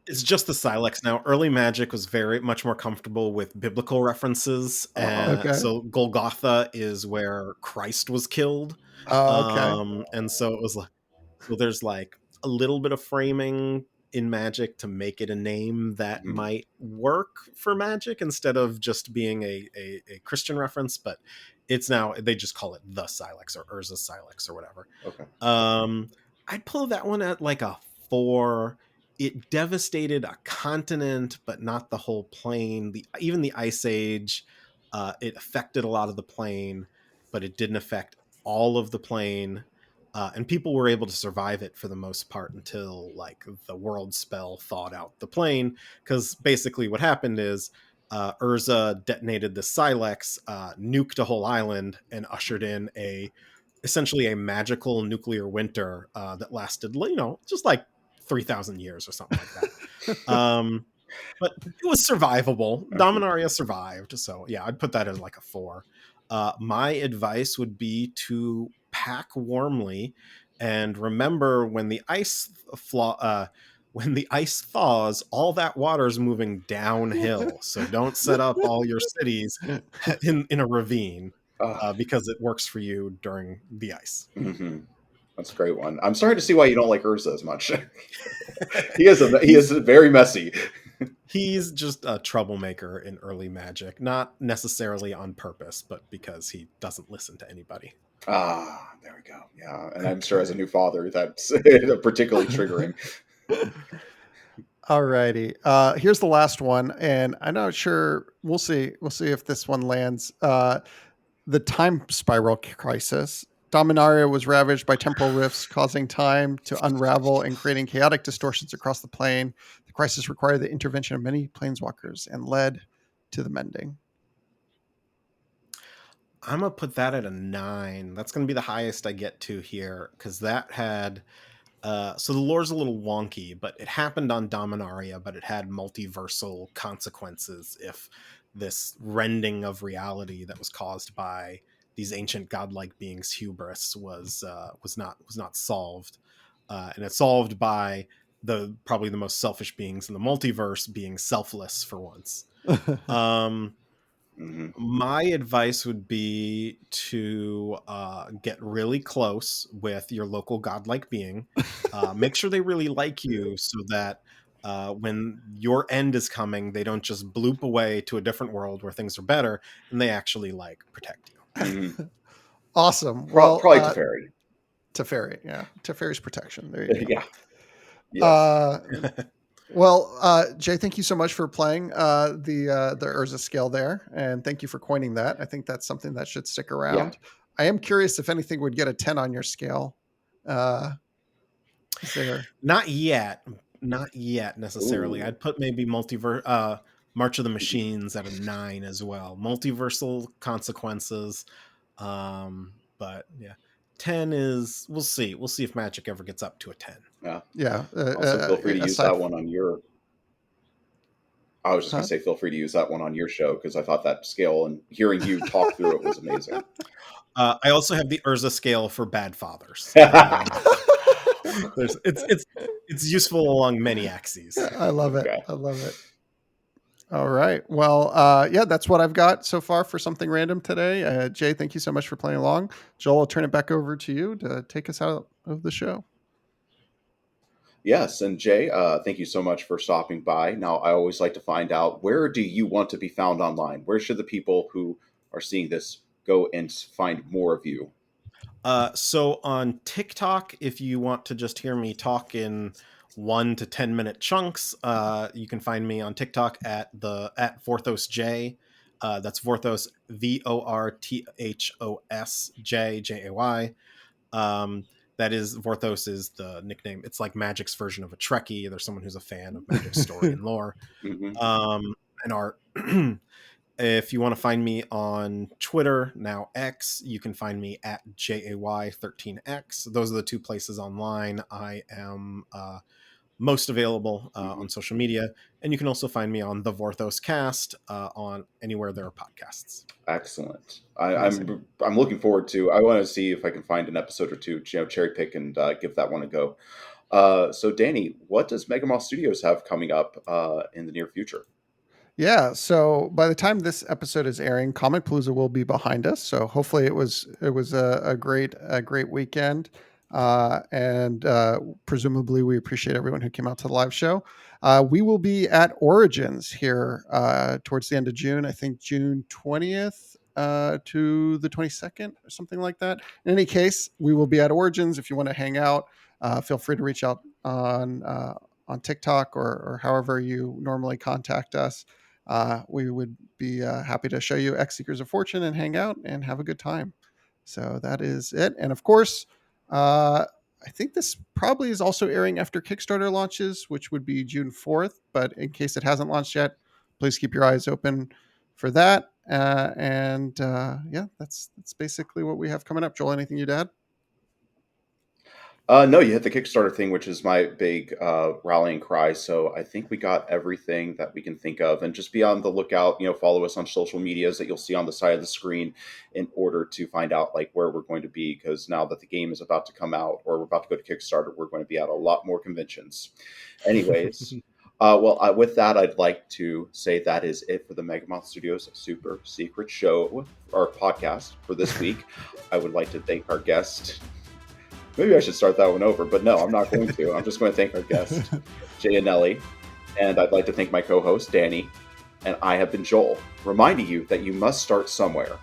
It's just the Silex now. Early Magic was very much more comfortable with biblical references. So Golgotha is where Christ was killed. And so it was like, so there's like a little bit of framing in Magic to make it a name that might work for Magic instead of just being a Christian reference, but it's now, they just call it the Silex or Urza's Silex or whatever. Okay. I'd pull that one at like a 4. It devastated a continent, but not the whole plane. Even the Ice Age, it affected a lot of the plane, but it didn't affect all of the plane. And people were able to survive it for the most part until like the world spell thawed out the plane. Because basically what happened is Urza detonated the Silex, nuked a whole island, and ushered in essentially a magical nuclear winter that lasted, just like 3,000 years or something like that. But it was survivable. Dominaria survived. So yeah, I'd put that as like a 4. My advice would be to pack warmly and remember when the ice thaws, all that water is moving downhill. So don't set up all your cities in a ravine because it works for you during the ice. Mm-hmm. That's a great one. I'm sorry to see why you don't like Urza as much. He is very messy. He's just a troublemaker in early Magic, not necessarily on purpose, but because he doesn't listen to anybody. Ah, there we go. Yeah, and I'm sure as a new father, that's particularly triggering. Alrighty. Here's the last one, and I'm not sure. We'll see. We'll see if this one lands. The Time Spiral Crisis. Dominaria was ravaged by temporal rifts, causing time to unravel and creating chaotic distortions across the plane. The crisis required the intervention of many planeswalkers and led to the mending. I'm going to put that at a 9. That's going to be the highest I get to here, because that had... so the lore's a little wonky, but it happened on Dominaria, but it had multiversal consequences if this rending of reality that was caused by these ancient godlike beings' hubris was not solved. And it's solved by probably the most selfish beings in the multiverse being selfless for once. My advice would be to get really close with your local godlike being. Make sure they really like you so that when your end is coming, they don't just bloop away to a different world where things are better, and they actually protect you. Awesome. Well, probably Teferi. Teferi, yeah. Teferi's protection. There you go. Yes. Well, Jay, thank you so much for playing the Urza scale there, and thank you for coining that. I think that's something that should stick around. I am curious if anything would get a 10 on your scale. Is there? Not yet necessarily. Ooh. I'd put maybe March of the Machines at a 9 as well. Multiversal Consequences, but yeah, 10 is, we'll see if Magic ever gets up to a 10. Yeah. Also, feel free to use that one on your. I was just Huh? going to say, feel free to use that one on your show, because I thought that scale and hearing you talk through it was amazing. I also have the Urza scale for bad fathers. It's useful along many axes. I love it. Okay. I love it. All right. Well, yeah, that's what I've got so far for something random today. Jay, thank you so much for playing along. Joel, I'll turn it back over to you to take us out of the show. Yes, and Jay, thank you so much for stopping by. Now, I always like to find out, where do you want to be found online? Where should the people who are seeing this go and find more of you? So on TikTok, if you want to just hear me talk in 1 to 10 minute chunks, you can find me on TikTok at Vorthos J. That's Vorthos, VORTHOS Jay. That is, Vorthos is the nickname. It's like Magic's version of a Trekkie. There's someone who's a fan of Magic's story and lore, and art. If you want to find me on Twitter, now X, you can find me at JAY13X. Those are the two places online I am most available on social media. And you can also find me on the Vorthos Cast on anywhere there are podcasts. Excellent. I'm looking forward to. I want to see if I can find an episode or two, cherry pick and give that one a go. So, Danny, what does Megamoth Studios have coming up in the near future? Yeah, so by the time this episode is airing, Comic Palooza will be behind us. So hopefully it was a great weekend, and presumably we appreciate everyone who came out to the live show. We will be at Origins here towards the end of June. I think June 20th to the 22nd or something like that. In any case, we will be at Origins. If you want to hang out, feel free to reach out on TikTok or however you normally contact us. We would be happy to show you X Seekers of Fortune and hang out and have a good time. So that is it. And of course, I think this probably is also airing after Kickstarter launches, which would be June 4th. But in case it hasn't launched yet, please keep your eyes open for that. Yeah, that's basically what we have coming up. Joel, anything you'd add? No, you hit the Kickstarter thing, which is my big rallying cry. So I think we got everything that we can think of. And just be on the lookout, follow us on social medias that you'll see on the side of the screen in order to find out where we're going to be. Because now that the game is about to come out, or we're about to go to Kickstarter, we're going to be at a lot more conventions. Anyways, with that, I'd like to say that is it for the Megamoth Studios Super Secret Show, or podcast for this week. I would like to thank our guest. Maybe I should start that one over, but no, I'm not going to. I'm just going to thank our guest, Jay Annelli, and I'd like to thank my co-host, Danny, and I have been Joel, reminding you that you must start somewhere.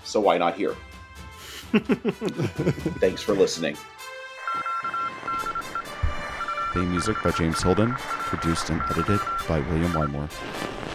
So why not here? Thanks for listening. Theme music by James Hilden, produced and edited by William Wymore.